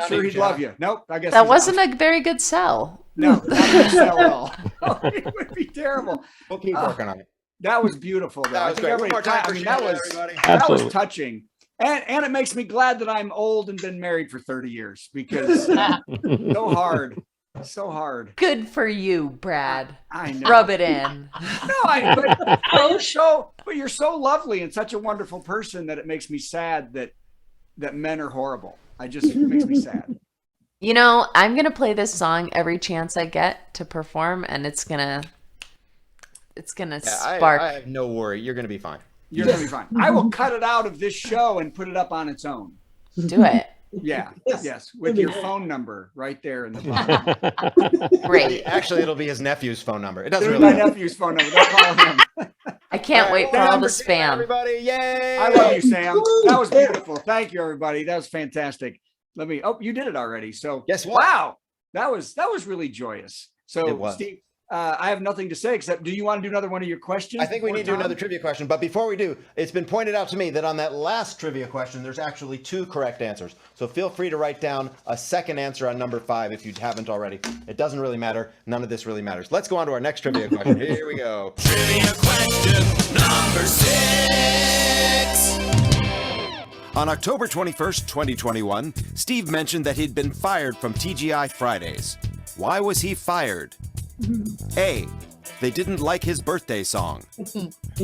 Speaker 1: sure he'd love you. Nope, I guess
Speaker 10: That wasn't a very good sell.
Speaker 1: No, not gonna sell at all. It would be terrible.
Speaker 6: We'll keep working on it.
Speaker 1: That was beautiful. Though.
Speaker 6: That was great. One more time for Shanna, everybody.
Speaker 1: That was touching. And it makes me glad that I'm old and been married for 30 years because so hard.
Speaker 10: Good for you, Brad.
Speaker 1: I know.
Speaker 10: Rub it in.
Speaker 1: But you're so lovely and such a wonderful person that it makes me sad that men are horrible. It makes me sad.
Speaker 10: You know, I'm gonna play this song every chance I get to perform, and it's gonna spark.
Speaker 6: I have no worry. You're gonna be fine.
Speaker 1: You're gonna be fine. I will cut it out of this show and put it up on its own.
Speaker 10: Do it.
Speaker 1: Yeah. Yes. With your phone number right there in the bottom.
Speaker 10: Great.
Speaker 6: Actually, it'll be his nephew's phone number. It doesn't
Speaker 1: It'll
Speaker 6: really
Speaker 1: be my nephew's phone number. Don't call him.
Speaker 10: I can't wait for all the spam.
Speaker 6: Everybody, yay!
Speaker 1: I love you, Sam. That was beautiful. Thank you, everybody. That was fantastic. You did it already. So
Speaker 6: guess what?
Speaker 1: Wow. That was really joyous. So
Speaker 6: It was.
Speaker 1: Steve, I have nothing to say except, do you want to do another one of your questions?
Speaker 6: I think we need to do another trivia question. But before we do, it's been pointed out to me that on that last trivia question, there's actually 2 correct answers. So feel free to write down a second answer on number 5 if you haven't already. It doesn't really matter. None of this really matters. Let's go on to our next trivia question. Here we go.
Speaker 2: Trivia question number 6. On October 21st, 2021, Steve mentioned that he'd been fired from TGI Fridays. Why was he fired? A. They didn't like his birthday song.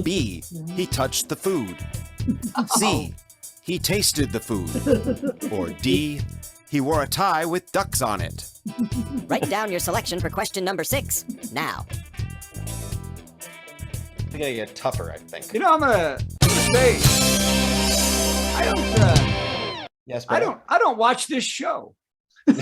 Speaker 2: B. He touched the food. C. He tasted the food. Or D. He wore a tie with ducks on it.
Speaker 3: Write down your selection for question number 6 now.
Speaker 6: It's going to get tougher, I think.
Speaker 1: I'm gonna say
Speaker 6: Yes,
Speaker 1: I don't watch this show.
Speaker 11: It's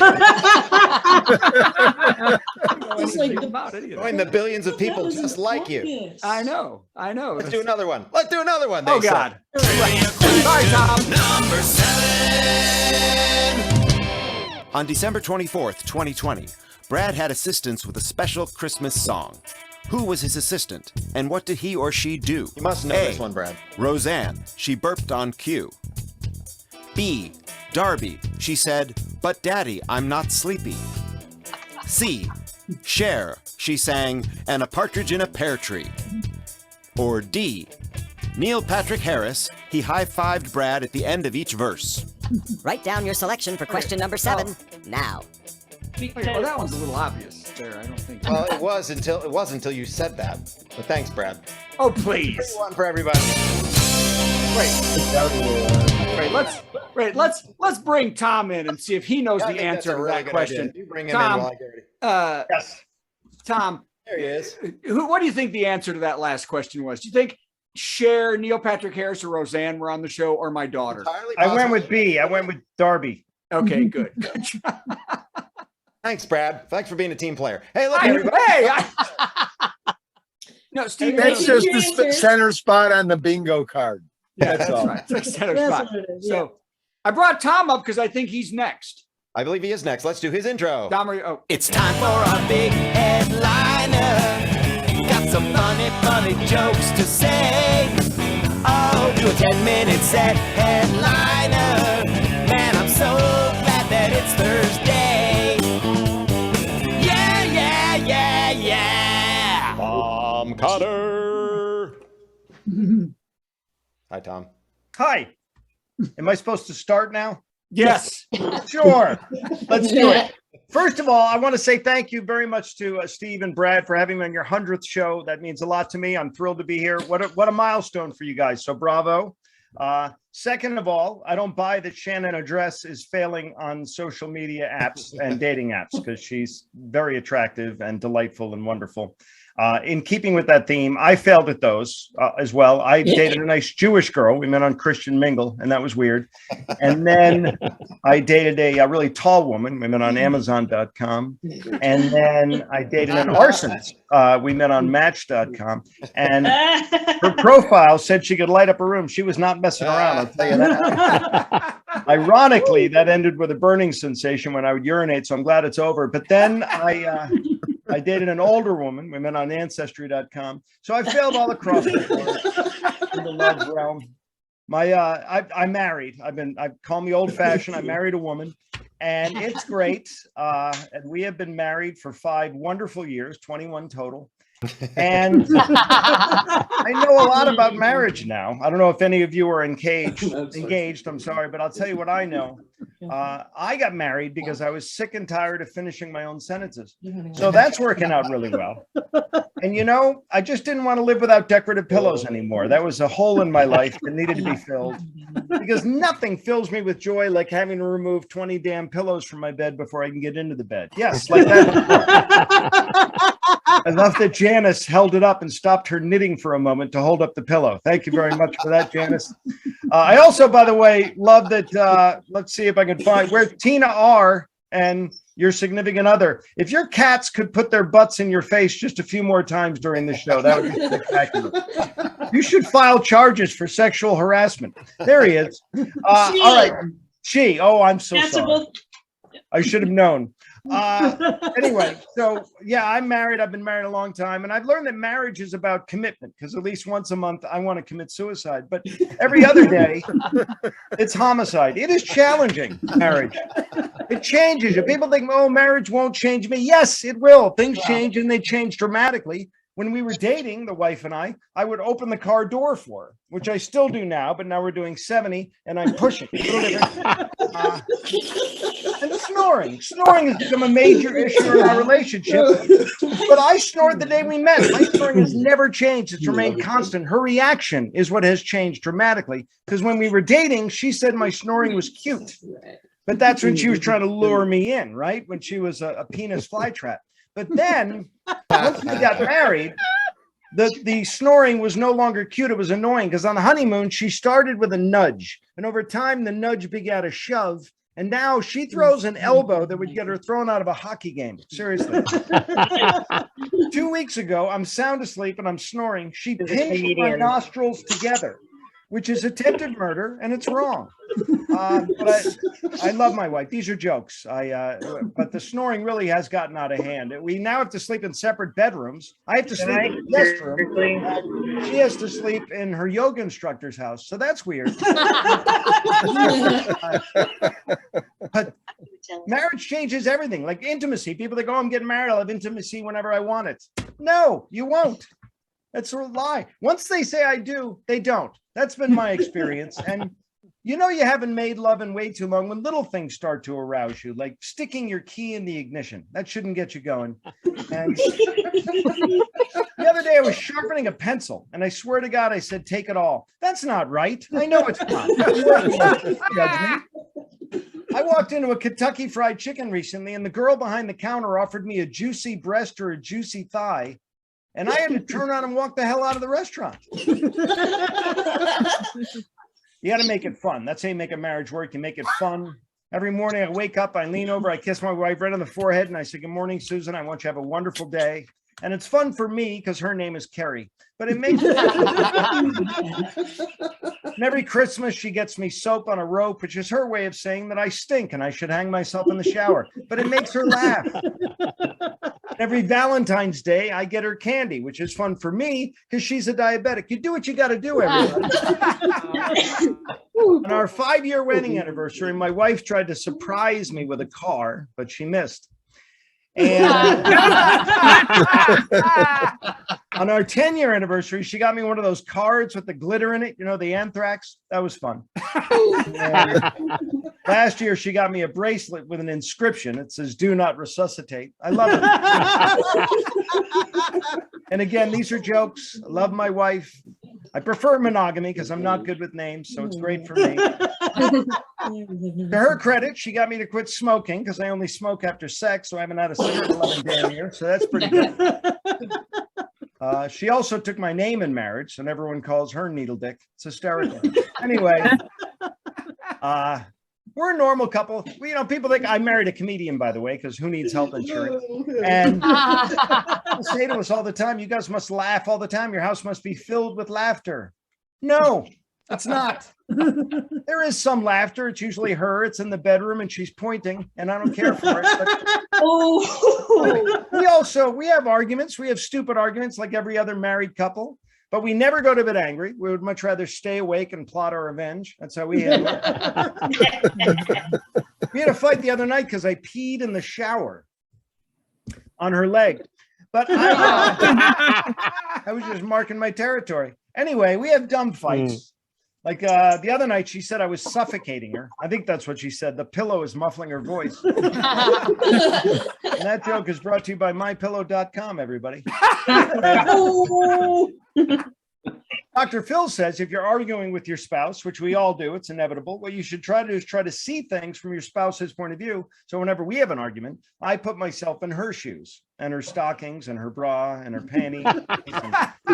Speaker 11: like
Speaker 6: Join the billions of people just like you.
Speaker 1: I know.
Speaker 6: Let's do another one. They
Speaker 1: Oh
Speaker 6: say.
Speaker 1: God. Sorry, Tom.
Speaker 2: Number 7. On December 24th, 2020, Brad had assistance with a special Christmas song. Who was his assistant, and what did he or she do?
Speaker 6: You must know this one, Brad.
Speaker 2: Roseanne. She burped on cue. B. Darby. She said, "But Daddy, I'm not sleepy." C. Cher, she sang And a Partridge in a Pear Tree. Or D, Neil Patrick Harris, he high-fived Brad at the end of each verse.
Speaker 3: Write down your selection for question number 7 now.
Speaker 1: Okay, well, that one's a little obvious there. I don't think.
Speaker 6: Well, it was until you said that. But thanks, Brad.
Speaker 1: Oh, please.
Speaker 6: One for everybody.
Speaker 1: Let's bring Tom in and see if he knows
Speaker 6: I
Speaker 1: the
Speaker 6: think that's
Speaker 1: answer
Speaker 6: a
Speaker 1: to
Speaker 6: really
Speaker 1: that
Speaker 6: good
Speaker 1: question.
Speaker 6: idea. You bring him
Speaker 1: Tom,
Speaker 6: in while I get ready.
Speaker 5: Yes.
Speaker 1: Tom,
Speaker 6: There he is.
Speaker 1: what do you think the answer to that last question was? Do you think Cher, Neil Patrick Harris, or Roseanne were on the show, or my daughter?
Speaker 6: Entirely
Speaker 5: I went
Speaker 6: possible.
Speaker 5: with B. I went with Darby.
Speaker 1: Okay, good.
Speaker 6: Thanks, Brad. Thanks for being a team player. Hey, look,
Speaker 1: Hey,
Speaker 6: everybody.
Speaker 1: No, Steve.
Speaker 11: That's just the center spot on the bingo card.
Speaker 1: Yeah,
Speaker 11: That's
Speaker 1: that's
Speaker 11: all.
Speaker 1: right. It's like center
Speaker 7: That's
Speaker 1: spot.
Speaker 7: what it is,
Speaker 1: So I brought Tom up because I think he's next.
Speaker 6: I believe he is next. Let's do his intro.
Speaker 1: Tom, oh,
Speaker 2: It's time for our big headliner. Got some funny jokes to say. Oh, do a 10-minute set headliner. Man, I'm so glad that it's Thursday. Yeah.
Speaker 6: Tom Cotter. Hi, Tom.
Speaker 5: Hi. Am I supposed to start now?
Speaker 1: yes.
Speaker 5: Sure. Let's do it. First of all, I want to say thank you very much to Steve and Brad for having me on your 100th show. That means a lot to me. I'm thrilled to be here. What a milestone for you guys. So bravo. Second of all, I don't buy that Shannon Address is failing on social media apps and dating apps because she's very attractive and delightful and wonderful. In keeping with that theme, I failed at those as well. I dated a nice Jewish girl. We met on Christian Mingle, and that was weird. And then I dated a really tall woman. We met on Amazon.com. And then I dated an arsonist. We met on Match.com. And her profile said she could light up a room. She was not messing around, I'll tell you that. Ironically, that ended with a burning sensation when I would urinate, so I'm glad it's over. But then I dated an older woman. We met on Ancestry.com. So I failed all across the board in the love realm. I'm married. I call me old fashioned. I married a woman and it's great. And we have been married for 5 wonderful years, 21 total. And I know a lot about marriage now. I don't know if any of you are engaged. I'm sorry, but I'll tell you what I know. I got married because I was sick and tired of finishing my own sentences. So that's working out really well. And you know, I just didn't want to live without decorative pillows anymore. That was a hole in my life that needed to be filled. Because nothing fills me with joy like having to remove 20 damn pillows from my bed before I can get into the bed. Yes, like that. Enough that Janice held it up and stopped her knitting for a moment to hold up the pillow. Thank you very much for that, Janice. I also, by the way, love that. Let's see if I can find where Tina R. and your significant other. If your cats could put their butts in your face just a few more times during the show, that would be spectacular. You should file charges for sexual harassment. There he is. All right. Oh, I'm so sorry. I should have known. Anyway, so yeah, I'm married. I've been married a long time, and I've learned that marriage is about commitment because at least once a month I want to commit suicide, but every other day it's homicide. It is challenging, marriage. It changes you. People think, oh, marriage won't change me. Yes, it will. Things change, and they change dramatically. When we were dating, the wife and I would open the car door for her, which I still do now, but now we're doing 70 and I'm pushing. And snoring. Snoring has become a major issue in our relationship. But I snored the day we met. My snoring has never changed. It's remained constant. Her reaction is what has changed dramatically. Because when we were dating, she said my snoring was cute. But that's when she was trying to lure me in, right? When she was a penis flytrap. But then, once we got married, the snoring was no longer cute. It was annoying because on the honeymoon, she started with a nudge. And over time, the nudge begat a shove. And now she throws an elbow that would get her thrown out of a hockey game. Seriously. 2 weeks ago, I'm sound asleep and I'm snoring. She pinched my nostrils together, which is attempted murder, and it's wrong. But I love my wife. These are jokes. But the snoring really has gotten out of hand. We now have to sleep in separate bedrooms. I have to sleep in the guest room. She has to sleep in her yoga instructor's house. So that's weird. But Marriage changes everything, like intimacy. People that go, I'm getting married, I'll have intimacy whenever I want it. No, you won't. That's a lie. Once they say I do, they don't. That's been my experience. And you know you haven't made love in way too long when little things start to arouse you, like sticking your key in the ignition. That shouldn't get you going. And the other day I was sharpening a pencil, and I swear to God, I said, take it all. That's not right. I know it's not. I walked into a Kentucky Fried Chicken recently, and the girl behind the counter offered me a juicy breast or a juicy thigh. And I had to turn around and walk the hell out of the restaurant. You got to make it fun. That's how you make a marriage work. You make it fun. Every morning I wake up, I lean over, I kiss my wife right on the forehead, and I say, good morning, Susan. I want you to have a wonderful day. And it's fun for me because her name is Carrie. But it makes and every Christmas she gets me soap on a rope, which is her way of saying that I stink and I should hang myself in the shower. But it makes her laugh. Every Valentine's Day, I get her candy, which is fun for me because she's a diabetic. You do what you got to do, everybody. On our 5-year wedding anniversary, my wife tried to surprise me with a car, but she missed. And on our 10-year anniversary, she got me one of those cards with the glitter in it, you know, the anthrax. That was fun. Last year, she got me a bracelet with an inscription. It says, do not resuscitate. I love it. And again, these are jokes. I love my wife. I prefer monogamy because I'm not good with names, so it's great for me. To her credit, she got me to quit smoking because I only smoke after sex, so I haven't had a cigarette in 11 damn years, so that's pretty good. She also took my name in marriage, and everyone calls her Needle Dick. It's hysterical. Anyway, we're a normal couple. People think I married a comedian, by the way, because who needs health insurance? And people say to us all the time, you guys must laugh all the time. Your house must be filled with laughter. No, it's not. There is some laughter. It's usually her. It's in the bedroom and she's pointing, and I don't care for it. But we have arguments. We have stupid arguments like every other married couple. But we never go to bed angry. We would much rather stay awake and plot our revenge. That's how we handle it. We had a fight the other night because I peed in the shower on her leg. But I was just marking my territory. Anyway, we have dumb fights. Like the other night, she said I was suffocating her. I think that's what she said. The pillow is muffling her voice. And that joke is brought to you by mypillow.com, everybody. Dr. Phil says if you're arguing with your spouse, which we all do, it's inevitable, what you should try to do is try to see things from your spouse's point of view. So whenever we have an argument, I put myself in her shoes and her stockings and her bra and her panties and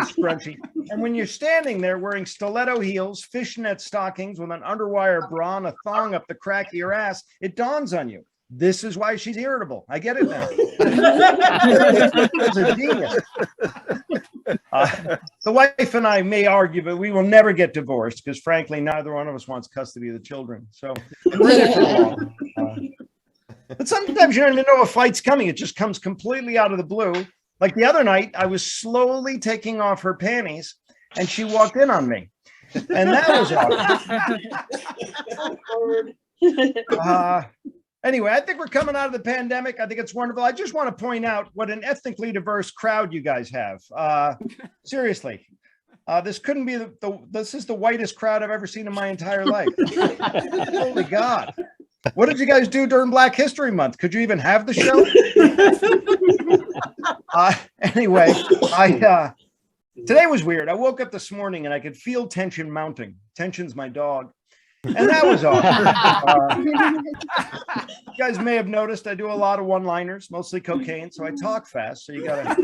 Speaker 5: scrunchie. And when you're standing there wearing stiletto heels, fishnet stockings with an underwire bra and a thong up the crack of your ass, it dawns on you. This is why she's irritable. I get it now. It's a genius. The wife and I may argue, but we will never get divorced because, frankly, neither one of us wants custody of the children. So, but sometimes you don't even know a fight's coming. It just comes completely out of the blue. Like the other night, I was slowly taking off her panties, and she walked in on me, and that was awkward. Anyway, I think we're coming out of the pandemic. I think it's wonderful. I just want to point out what an ethnically diverse crowd you guys have. Seriously, this couldn't be this is the whitest crowd I've ever seen in my entire life. Holy God. What did you guys do during Black History Month? Could you even have the show? Anyway, today was weird. I woke up this morning and I could feel tension mounting. Tension's my dog. And that was all. You guys may have noticed I do a lot of one-liners, mostly cocaine, so I talk fast. So you gotta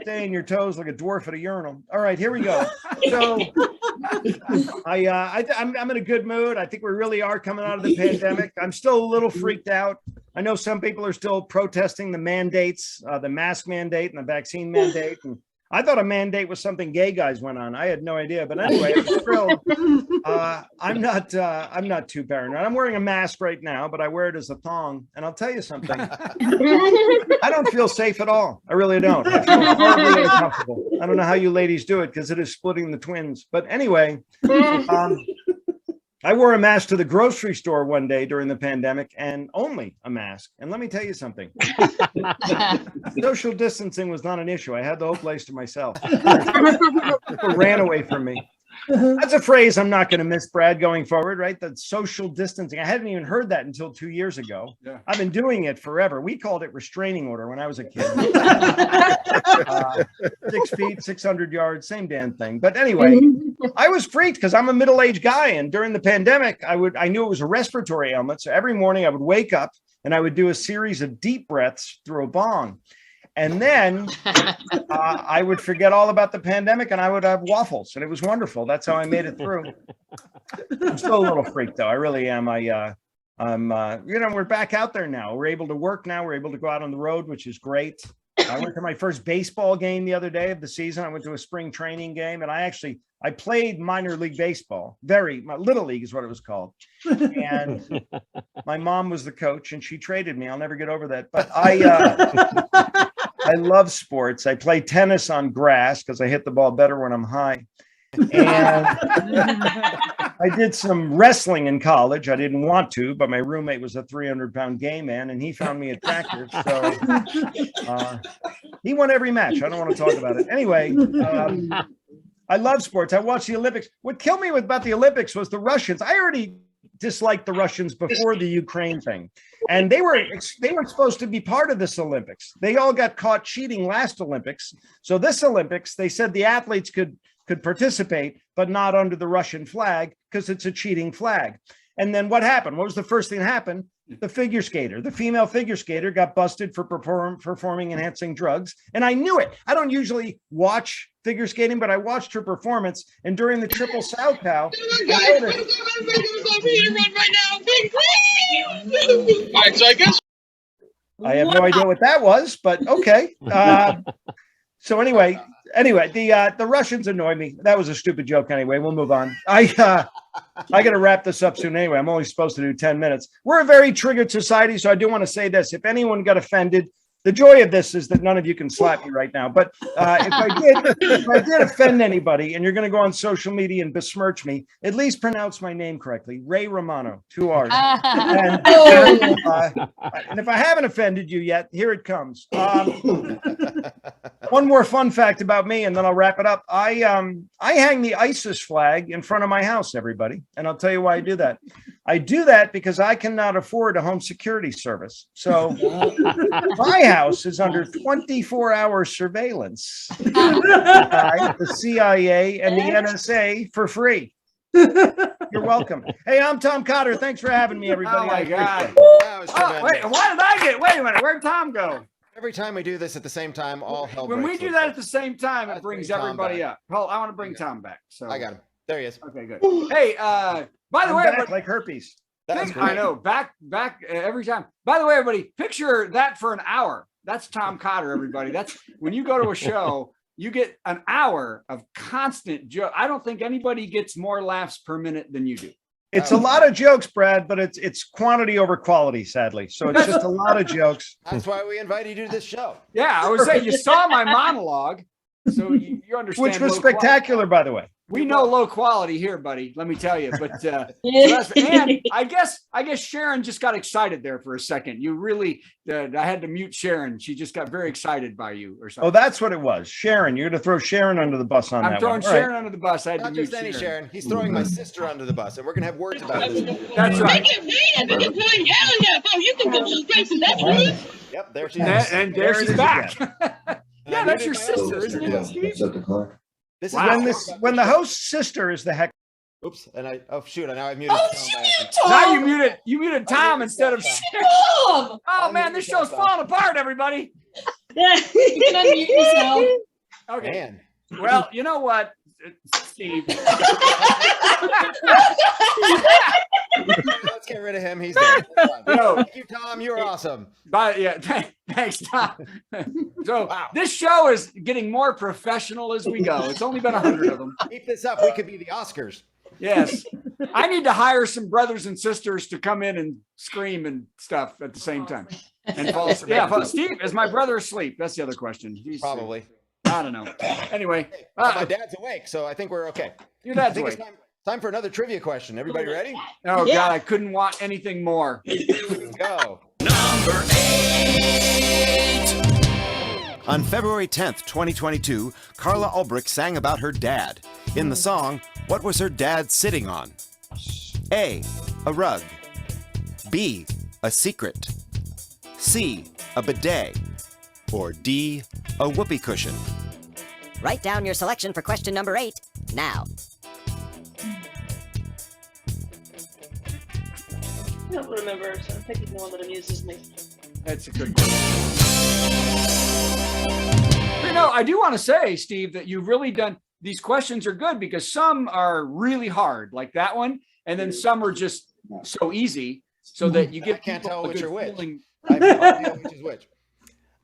Speaker 5: stay in your toes like a dwarf at a urinal. All right, here we go. So I'm in a good mood. I think we really are coming out of the pandemic. I'm still a little freaked out. I know some people are still protesting the mandates, the mask mandate and the vaccine mandate. And I thought a mandate was something gay guys went on. I had no idea. But anyway, I'm thrilled. I'm not too paranoid. I'm wearing a mask right now, but I wear it as a thong. And I'll tell you something. I don't feel safe at all. I really don't. I feel horribly uncomfortable. I don't know how you ladies do it because it is splitting the twins. But anyway, I wore a mask to the grocery store one day during the pandemic, and only a mask. And let me tell you something. Social distancing was not an issue. I had the whole place to myself. People ran away from me. That's a phrase I'm not going to miss, Brad, going forward, right? That social distancing. I hadn't even heard that until 2 years ago.
Speaker 1: Yeah.
Speaker 5: I've been doing it forever. We called it restraining order when I was a kid. 6 feet, 600 yards, same damn thing. But anyway, I was freaked because I'm a middle-aged guy. And during the pandemic, I knew it was a respiratory ailment. So every morning I would wake up and I would do a series of deep breaths through a bong. And then I would forget all about the pandemic and I would have waffles, and it was wonderful. That's how I made it through. I'm still a little freaked though. I really am. We're back out there now. We're able to work now. We're able to go out on the road, which is great. I went to my first baseball game the other day of the season. I went to a spring training game, and I played minor league baseball. Little league is what it was called. And my mom was the coach, and she traded me. I'll never get over that. But I love sports. I play tennis on grass because I hit the ball better when I'm high. And I did some wrestling in college. I didn't want to, but my roommate was a 300-pound gay man, and he found me attractive. So he won every match. I don't want to talk about it. Anyway, I love sports. I watch the Olympics. What killed me about the Olympics was the Russians. I already disliked the Russians before the Ukraine thing. And they were supposed to be part of this Olympics. They all got caught cheating last Olympics. So this Olympics, they said the athletes could participate, but not under the Russian flag because it's a cheating flag. And then what happened? What was the first thing that happened? The female figure skater got busted for performing enhancing drugs. And I knew it. I don't usually watch figure skating, but I watched her performance. And during the triple Salchow, I have no idea what that was, but okay. So anyway, the Russians annoy me. That was a stupid joke anyway. We'll move on. I got to wrap this up soon anyway. I'm only supposed to do 10 minutes. We're a very triggered society, so I do want to say this. If anyone got offended, the joy of this is that none of you can slap me right now. But if I did offend anybody, and you're going to go on social media and besmirch me, at least pronounce my name correctly. Ray Romano, 2 R's. And if I haven't offended you yet, here it comes. One more fun fact about me, and then I'll wrap it up. I hang the ISIS flag in front of my house, everybody. And I'll tell you why I do that. I do that because I cannot afford a home security service. So my house is under 24-hour surveillance by the CIA and the NSA for free. You're welcome. Hey, I'm Tom Cotter. Thanks for having me, everybody.
Speaker 1: Oh my God. Wait, why did I get? Wait a minute. Where'd Tom go?
Speaker 6: Every time we do this at the same time, all hell breaks
Speaker 1: When we do
Speaker 6: loose.
Speaker 1: that at the same time, it brings everybody up. Hold, I want to bring Tom back. So
Speaker 6: I got him. There he is.
Speaker 1: Okay, good. Hey, by the way,
Speaker 5: back like herpes.
Speaker 1: I know, back every time. By the way, everybody, picture that for an hour. That's Tom Cotter, everybody. That's when you go to a show, you get an hour of constant joke. I don't think anybody gets more laughs per minute than you do.
Speaker 5: It's a lot of jokes, Brad, but it's quantity over quality, sadly. So it's just a lot of jokes.
Speaker 6: That's why we invited you to this show.
Speaker 1: Yeah, I was saying you saw my monologue, so you understand.
Speaker 5: Which was spectacular, by the way.
Speaker 1: We know low quality here, buddy. Let me tell you. But and I guess Sharon just got excited there for a second. You really, I had to mute Sharon. She just got very excited by you or something.
Speaker 5: Oh, that's what it was. Sharon, you're going to throw Sharon under the bus on that one.
Speaker 1: I'm throwing Sharon under the bus. I had
Speaker 6: Not
Speaker 1: to
Speaker 6: just
Speaker 1: mute
Speaker 6: any Sharon. He's throwing my sister under the bus, and we're going to have words about this.
Speaker 1: That's right.
Speaker 6: Yep, there she is.
Speaker 1: And there she's back. Yeah, that's your sister, isn't it, Steve?
Speaker 6: This
Speaker 1: Wow.
Speaker 5: When the host's sister is the heck.
Speaker 6: Oops, and now I've muted Tom.
Speaker 1: Now you muted Tom instead of Sharon. Oh man, this show's falling apart, everybody.
Speaker 7: You can unmute yourself.
Speaker 1: Okay.
Speaker 6: Man.
Speaker 1: Well, you know what, Steve?
Speaker 6: Let's get rid of him. He's dead.
Speaker 1: No.
Speaker 6: Thank you, Tom. You're awesome.
Speaker 1: But yeah, thanks, Tom. So this show is getting more professional as we go. It's only been 100 of them.
Speaker 6: Keep this up. We could be the Oscars.
Speaker 1: Yes. I need to hire some brothers and sisters to come in and scream and stuff at the same time. And fall asleep. Yeah, Steve, is my brother asleep? That's the other question. He's,
Speaker 6: Probably.
Speaker 1: I don't know. Anyway.
Speaker 6: My dad's awake, so I think we're okay.
Speaker 1: Your dad's awake.
Speaker 6: Time for another trivia question. Everybody ready?
Speaker 1: Oh God, I couldn't want anything more.
Speaker 6: Let's go.
Speaker 2: Number 8. On February 10th, 2022, Carla Ulbrich sang about her dad. In the song, what was her dad sitting on? A, a rug. B, a secret. C, a bidet. Or D, a whoopee cushion.
Speaker 3: Write down your selection for question number 8 now.
Speaker 7: I don't remember, so I'm picking the one that amuses me.
Speaker 1: That's a good one. You know, I do want to say, Steve, that you've really done, these questions are good because some are really hard, like that one, and then some are just so easy, so that you get.
Speaker 6: I can't tell which are which.
Speaker 1: Feeling.
Speaker 6: I have no idea which is which.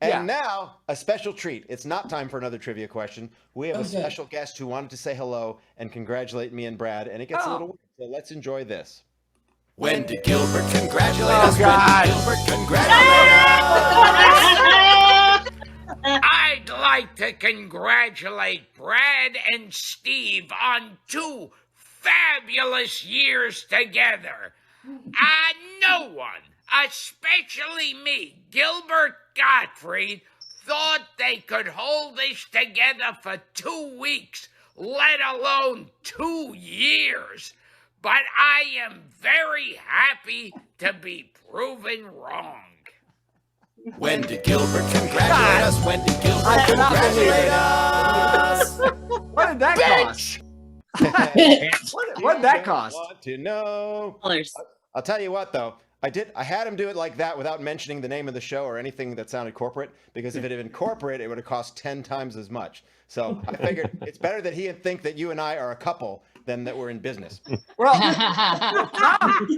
Speaker 6: And
Speaker 1: Yeah.
Speaker 6: now, a special treat. It's not time for another trivia question. We have a special guest who wanted to say hello and congratulate me and Brad, and it gets a little weird, so let's enjoy this.
Speaker 2: Wendy Gilbert, congratulate
Speaker 1: Oh,
Speaker 2: us.
Speaker 1: God.
Speaker 2: Wendy Gilbert, congratulate us.
Speaker 12: I'd like to congratulate Brad and Steve on 2 fabulous years together. No one, especially me, Gilbert Gottfried, thought they could hold this together for 2 weeks, let alone 2 years. But I am very happy to be proven wrong.
Speaker 2: Wendy Gilbert, congratulate us. Wendy Gilbert,
Speaker 1: I cannot believe
Speaker 2: congratulate us.
Speaker 1: What did that cost? What did that cost?
Speaker 6: Want to know?
Speaker 9: Dollars.
Speaker 6: I'll tell you what, though. I had him do it like that without mentioning the name of the show or anything that sounded corporate, because if it had been corporate, it would have cost 10 times as much. So I figured it's better that he think that you and I are a couple than that we're in business.
Speaker 1: Well,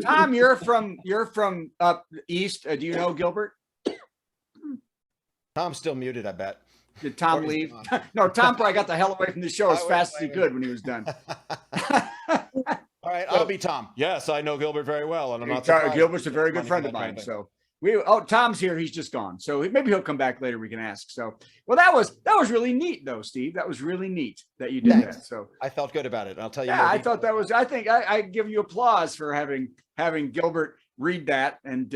Speaker 1: Tom, you're from up east. Do you know Gilbert?
Speaker 6: Tom's still muted, I bet.
Speaker 1: Did Tom leave? No, Tom probably got the hell away from the show as fast as he could when he was done.
Speaker 6: All right, I'll be Tom. Yes, I know Gilbert very well, and I'm not
Speaker 1: Gilbert's a very good friend of mine. So Tom's here. He's just gone. So maybe he'll come back later. We can ask. So, well, that was really neat, though, Steve. That was really neat that you did that. So
Speaker 6: I felt good about it. And I'll tell you.
Speaker 1: Yeah, I thought that was. I think I give you applause for having Gilbert read that, and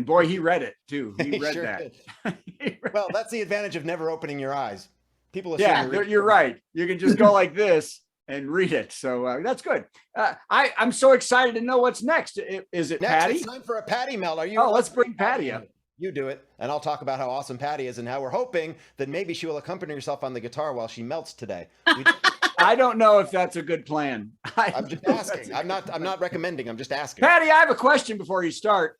Speaker 1: boy, he read it too. He read
Speaker 6: sure
Speaker 1: that.
Speaker 6: Well, that's the advantage of never opening your eyes. People assume
Speaker 1: you're right. You can just go like this and read it. So that's good. I'm so excited to know what's next. Is it
Speaker 6: next,
Speaker 1: Patti?
Speaker 6: It's time for a Patti melt. Are you?
Speaker 1: Oh, let's bring Patti up.
Speaker 6: You do it, and I'll talk about how awesome Patti is and how we're hoping that maybe she will accompany herself on the guitar while she melts today.
Speaker 1: I don't know if that's a good plan.
Speaker 6: I'm just asking. I'm not recommending. I'm just asking.
Speaker 1: Patti, I have a question before you start.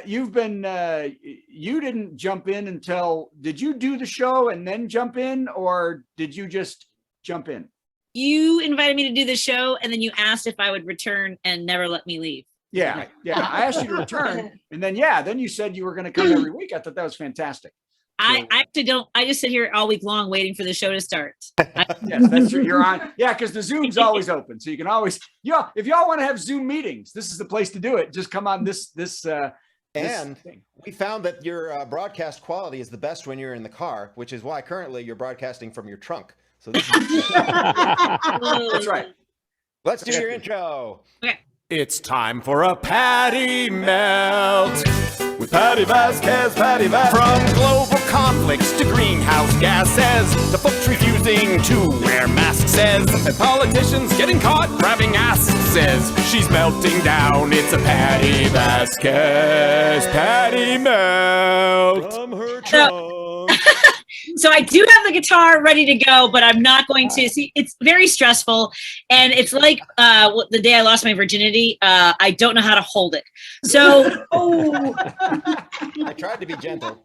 Speaker 1: You didn't jump in until, did you do the show and then jump in, or did you just jump in?
Speaker 13: You invited me to do the show, and then you asked if I would return and never let me leave.
Speaker 1: Yeah. I asked you to return, and then you said you were going to come every week. I thought that was fantastic.
Speaker 13: I actually don't. I just sit here all week long waiting for the show to start.
Speaker 1: Yes, that's true. You're on. Yeah, because the Zoom's always open, so you can always. If y'all want to have Zoom meetings, this is the place to do it. Just come on this.
Speaker 6: And we found that your broadcast quality is the best when you're in the car, which is why currently you're broadcasting from your trunk. So this is
Speaker 1: that's right.
Speaker 6: Let's do your intro.
Speaker 13: Okay.
Speaker 4: It's time for a Patti melt with Patti Vasquez, Patti Vasquez.
Speaker 2: From global conflicts to greenhouse gases, to folks refusing to wear masks, says,
Speaker 4: And politicians getting caught grabbing asses.
Speaker 2: she's melting down. It's a Patti Vasquez Patti melt.
Speaker 6: From her trunk.
Speaker 13: So I do have the guitar ready to go, but I'm not going to see. It's very stressful, and it's like the day I lost my virginity. I don't know how to hold it. So
Speaker 6: I tried to be gentle.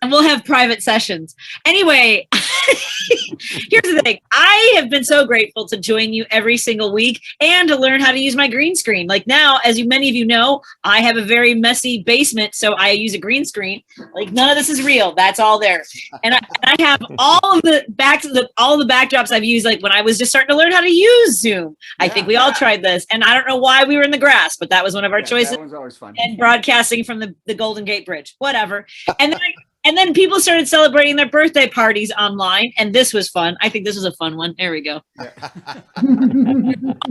Speaker 13: And we'll have private sessions. Anyway, here's the thing. I have been so grateful to join you every single week and to learn how to use my green screen. Like now, as many of you know, I have a very messy basement, so I use a green screen. Like none of this is real. That's all there. And I have all of the backdrops I've used, like when I was just starting to learn how to use Zoom. I think we all tried this. And I don't know why we were in the grass, but that was one of our choices.
Speaker 1: That one's always fun.
Speaker 13: And broadcasting from the Golden Gate Bridge, whatever. And then And then people started celebrating their birthday parties online, and this was fun. I think this was a fun one. There we go.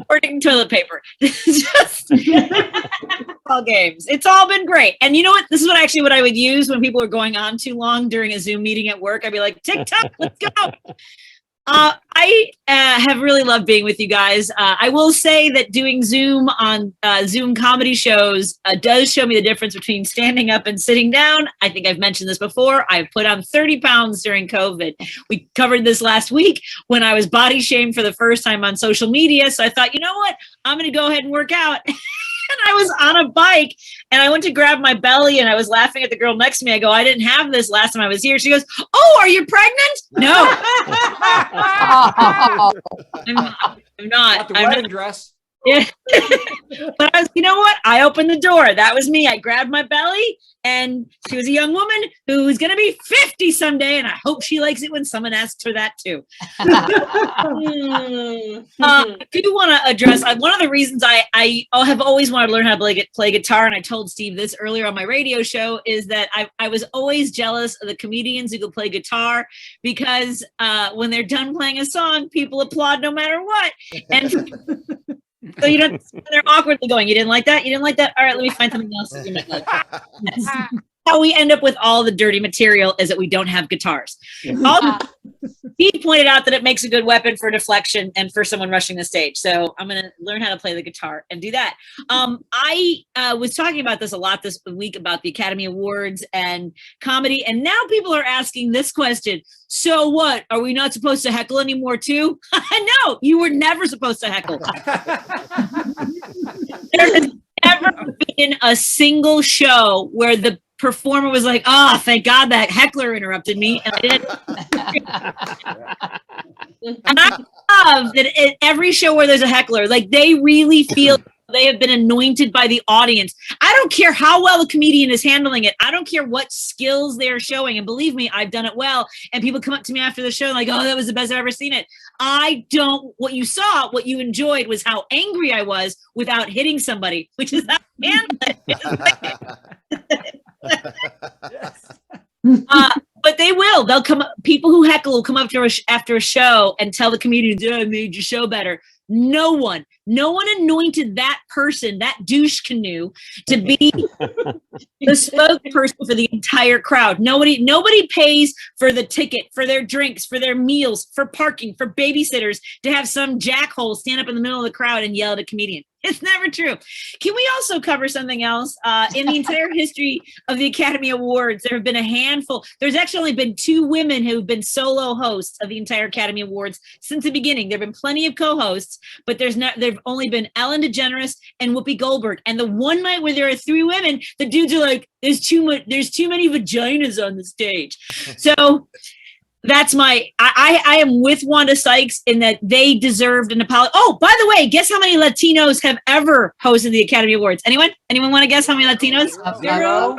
Speaker 13: Hoarding toilet paper. Just all games. It's all been great. And you know what? This is what I would use when people were going on too long during a Zoom meeting at work. I'd be like, TikTok, let's go. I have really loved being with you guys. I will say that doing Zoom on Zoom comedy shows does show me the difference between standing up and sitting down. I think I've mentioned this before. I've put on 30 pounds during COVID. We covered this last week when I was body shamed for the first time on social media. So I thought, you know what? I'm going to go ahead and work out. And I was on a bike and I went to grab my belly and I was laughing at the girl next to me. I go, I didn't have this last time I was here. She goes, oh, are you pregnant? No. I'm not.
Speaker 1: Got the wedding dress.
Speaker 13: Yeah. But I was, you know what? I opened the door. That was me. I grabbed my belly and she was a young woman who's going to be 50 someday. And I hope she likes it when someone asks her that too. I do want to address one of the reasons I have always wanted to learn how to play guitar. And I told Steve this earlier on my radio show is that I was always jealous of the comedians who could play guitar because when they're done playing a song, people applaud no matter what. And so you don't, they're awkwardly going, you didn't like that? You didn't like that? All right, let me find something else that you might like. Yes. How we end up with all the dirty material is that we don't have guitars. He pointed out that it makes a good weapon for deflection and for someone rushing the stage. So I'm going to learn how to play the guitar and do that. I was talking about this a lot this week about the Academy Awards and comedy. And now people are asking this question. So what? Are we not supposed to heckle anymore too? No, you were never supposed to heckle. There has never been a single show where the performer was like, oh, thank God that heckler interrupted me. And I didn't. And I love that at every show where there's a heckler, like they really feel they have been anointed by the audience. I don't care how well the comedian is handling it. I don't care what skills they're showing. And believe me, I've done it well. And people come up to me after the show like, oh, that was the best I've ever seen it. What you saw, what you enjoyed was how angry I was without hitting somebody, which is how but they will. They'll come. People who heckle will come up to after a show and tell the comedians, "Oh, I made your show better." No one anointed that person, that douche canoe, to be the spokesperson for the entire crowd. Nobody pays for the ticket, for their drinks, for their meals, for parking, for babysitters to have some jackhole stand up in the middle of the crowd and yell at a comedian. It's never true. Can we also cover something else? In the entire history of the Academy Awards, there have been a handful. There's actually only been 2 women who've been solo hosts of the entire Academy Awards since the beginning. There have been plenty of co-hosts, but there've only been Ellen DeGeneres and Whoopi Goldberg. And the one night where there are 3 women, the dudes are like, there's too many vaginas on the stage. So that's I am with Wanda Sykes in that they deserved an apology. Oh, by the way, guess how many Latinos have ever hosted the Academy Awards? Anyone want to guess how many Latinos?
Speaker 7: 0.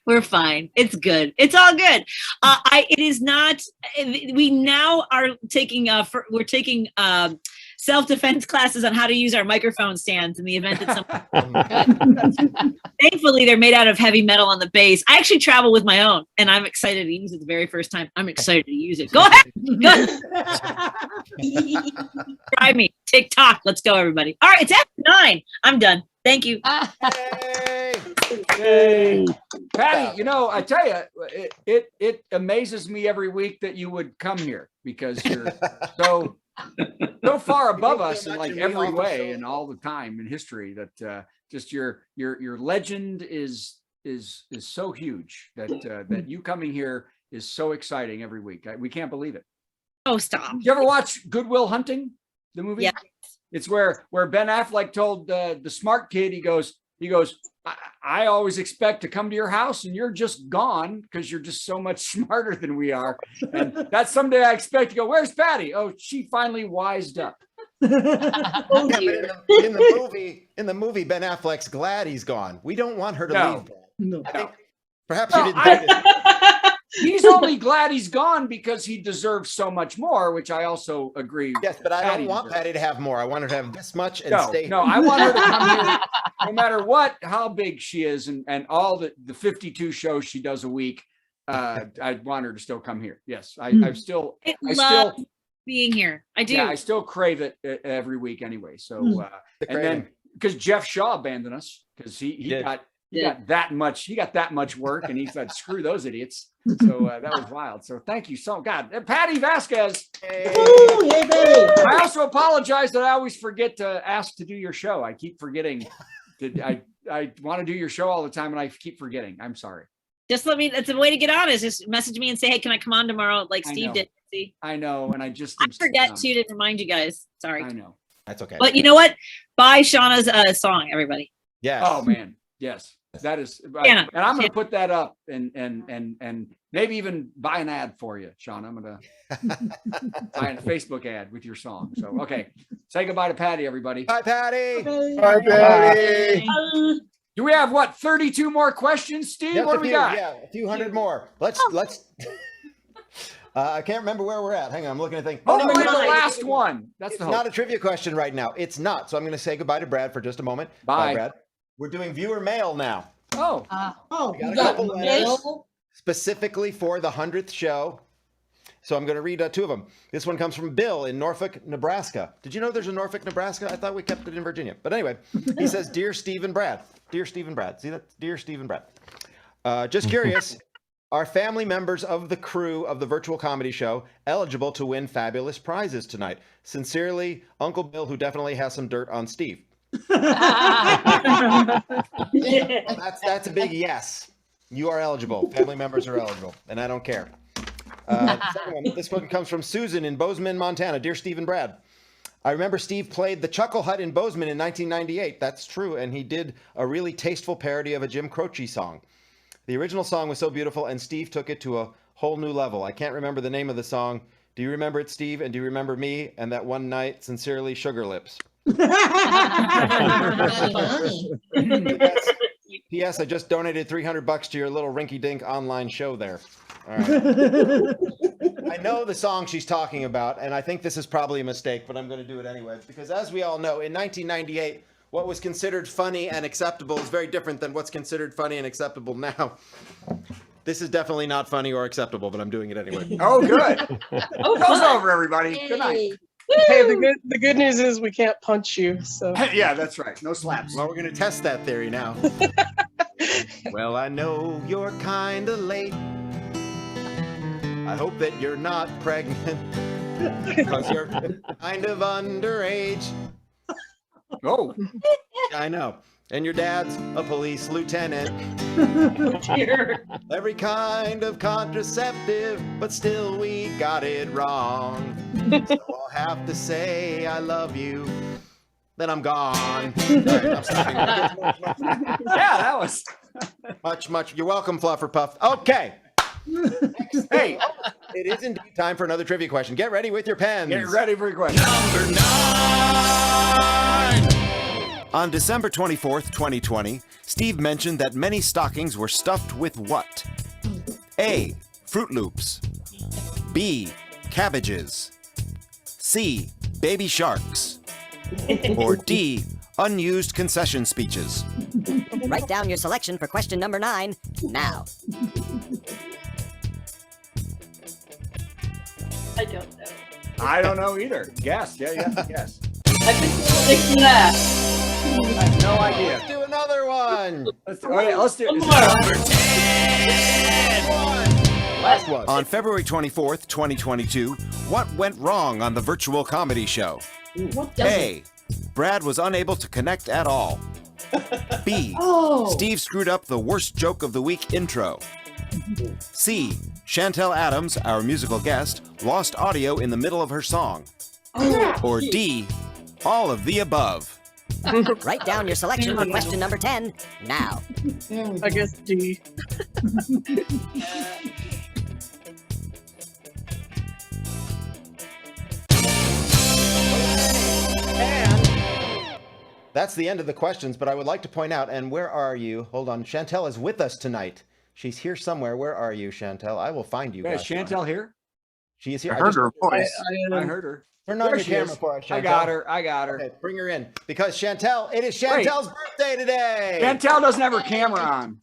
Speaker 13: We're fine. It's good. It's all good. It is not, we now are taking, we're taking self-defense classes on how to use our microphone stands in the event that someone. Thankfully, they're made out of heavy metal on the base. I actually travel with my own, and I'm excited to use it the very first time. I'm excited to use it. Go ahead. Try me. TikTok. Let's go, everybody. All right, it's after 9. I'm done. Thank you.
Speaker 1: Hey. Patti, I tell you, it amazes me every week that you would come here because you're so far above us in like every way and all the time in history that just your legend is so huge that you coming here is so exciting every week. We can't believe it.
Speaker 13: Oh, stop.
Speaker 1: You ever watch Good Will Hunting, the movie?
Speaker 13: Yeah.
Speaker 1: It's where Ben Affleck told the smart kid, he goes, I always expect to come to your house and you're just gone because you're just so much smarter than we are. And that's someday I expect to go, where's Patti? Oh, she finally wised up.
Speaker 6: In the movie, Ben Affleck's glad he's gone. We don't want her to leave.
Speaker 11: No.
Speaker 6: I think perhaps you didn't think it.
Speaker 1: He's only glad he's gone because he deserves so much more, which I also agree.
Speaker 6: Yes, but I don't want Patti to have more. I want her to have this much and stay.
Speaker 1: No, I want her to come here. no matter how big she is and all the 52 shows she does a week, I want her to still come here. Yes, I still
Speaker 13: being here. I do.
Speaker 1: Yeah, I still crave it every week anyway. So and then because Jeff Shaw abandoned us because he got that much work and he said screw those idiots. So that was wild. So thank you so God, Patti Vasquez.
Speaker 14: Hey, Patti.
Speaker 1: I also apologize that I always forget to ask to do your show. I keep forgetting. I want to do your show all the time and I keep forgetting. I'm sorry.
Speaker 13: Just let me. That's a way to get on. Is just message me and say, "Hey, can I come on tomorrow?" Like Steve did. See?
Speaker 1: I know, and I
Speaker 13: forget to remind you guys. Sorry.
Speaker 1: I know.
Speaker 6: That's okay.
Speaker 13: But you know what? Buy Shauna's song, everybody.
Speaker 6: Yes.
Speaker 1: Oh man, yes, that is.
Speaker 13: Shanna.
Speaker 1: And I'm going to put that up and maybe even buy an ad for you, Shauna. I'm going to buy a Facebook ad with your song. So okay, say goodbye to Patti, everybody.
Speaker 6: Bye, Patti.
Speaker 11: Bye, Patti.
Speaker 1: Do we have 32 more questions, Steve?
Speaker 6: Yes,
Speaker 1: What do we got?
Speaker 6: Yeah, a few hundred more. Let's. I can't remember where we're at. Hang on, I'm looking at things.
Speaker 1: Oh, the last one. That's the hope.
Speaker 6: Not a trivia question right now. It's not. So I'm going to say goodbye to Brad for just a moment.
Speaker 1: Bye,
Speaker 6: Brad. We're doing viewer mail now.
Speaker 1: Oh.
Speaker 6: We got a couple letters specifically for the 100th show. So I'm going to read two of them. This one comes from Bill in Norfolk, Nebraska. Did you know there's a Norfolk, Nebraska? I thought we kept it in Virginia. But anyway, he says, Dear Steve and Brad. Dear Steve and Brad. See that? Dear Steve and Brad. Just curious, are family members of the crew of the virtual comedy show eligible to win fabulous prizes tonight? Sincerely, Uncle Bill, who definitely has some dirt on Steve. That's a big yes. You are eligible. Family members are eligible, and I don't care. Second one, this one comes from Susan in Bozeman, Montana. Dear Steve and Brad, I remember Steve played the Chuckle Hut in Bozeman in 1998. That's true, and he did a really tasteful parody of a Jim Croce song. The original song was so beautiful, and Steve took it to a whole new level. I can't remember the name of the song. Do you remember it, Steve? And do you remember me and that one night? Sincerely, Sugar Lips. P.S. I just donated $300 to your little rinky-dink online show there. All right. I know the song she's talking about, and I think this is probably a mistake, but I'm going to do it anyway. Because as we all know, in 1998, what was considered funny and acceptable is very different than what's considered funny and acceptable now. This is definitely not funny or acceptable, but I'm doing it anyway.
Speaker 1: Oh, good. Show's over, everybody. Good night.
Speaker 7: Hey, the good news is we can't punch you. So
Speaker 1: yeah, that's right. No slaps.
Speaker 6: Well, we're going to test that theory now. Well, I know you're kind of late. I hope that you're not pregnant because you're kind of underage.
Speaker 1: Oh,
Speaker 6: I know. And your dad's a police lieutenant. Every kind of contraceptive, but still we got it wrong. So I'll have to say I love you. Then I'm gone. All right, I'm stopping.
Speaker 1: yeah, that was
Speaker 6: much. You're welcome, Fluffer Puff. Okay.
Speaker 1: Hey,
Speaker 6: it is indeed time for another trivia question. Get ready with your pens.
Speaker 1: Get ready for your question.
Speaker 2: Number 9. On December 24th, 2020, Steve mentioned that many stockings were stuffed with what? A. Fruit Loops. B. Cabbages. C. Baby sharks. Or D. Unused concession speeches.
Speaker 3: Write down your selection for question number 9 now.
Speaker 7: I don't know.
Speaker 1: I don't know either. Guess. Yeah, you have to guess.
Speaker 7: I've been sticking that.
Speaker 1: I have no idea.
Speaker 6: Let's do another one.
Speaker 1: Let's do it.
Speaker 2: Number 10.
Speaker 6: Last one.
Speaker 2: On February 24th, 2022, what went wrong on the virtual comedy show? A. Brad was unable to connect at all. B. Steve screwed up the worst joke of the week intro. C. Chantel Adams, our musical guest, lost audio in the middle of her song. Or D. All of the above.
Speaker 3: Write down your selection for question number 10 now.
Speaker 7: I guess D.
Speaker 6: That's the end of the questions, but I would like to point out, and where are you? Hold on. Chantel is with us tonight. She's here somewhere. Where are you, Chantel? I will find you.
Speaker 1: Yeah,
Speaker 6: guys.
Speaker 1: Chantel here?
Speaker 6: She is here.
Speaker 11: I heard her voice.
Speaker 1: I heard her.
Speaker 6: Turn on
Speaker 1: There
Speaker 6: your
Speaker 1: she
Speaker 6: camera
Speaker 1: is.
Speaker 6: for us, Chantel.
Speaker 1: I got her. I got her.
Speaker 6: Okay, bring her in because Chantel, it is Chantel's birthday today.
Speaker 1: Chantel doesn't have her camera on.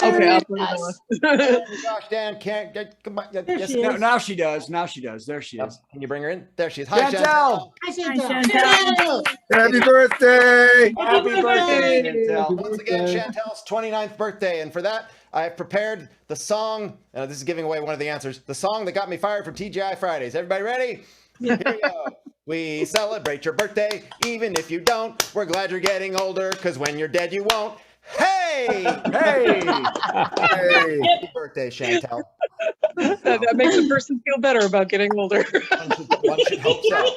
Speaker 7: Okay, I'll put it on.
Speaker 6: Oh my gosh, Dan, can't get. Come on. Yes,
Speaker 8: she
Speaker 1: No,
Speaker 8: is.
Speaker 1: now she does. Now she does. There she is.
Speaker 6: Can you bring her in? There she is. Hi,
Speaker 1: Chantel.
Speaker 8: Hi,
Speaker 13: Chantel.
Speaker 8: Chantel.
Speaker 11: Happy birthday!
Speaker 1: Happy birthday, Chantel.
Speaker 6: Once again, Chantel's 29th birthday, and for that, I have prepared the song. This is giving away one of the answers. The song that got me fired from TGI Fridays. Everybody ready? Here we go. We celebrate your birthday, even if you don't. We're glad you're getting older, because when you're dead, you won't. Hey!
Speaker 1: Hey!
Speaker 6: Happy birthday, Chantel.
Speaker 7: That makes a person feel better about getting older.
Speaker 6: One should hope so.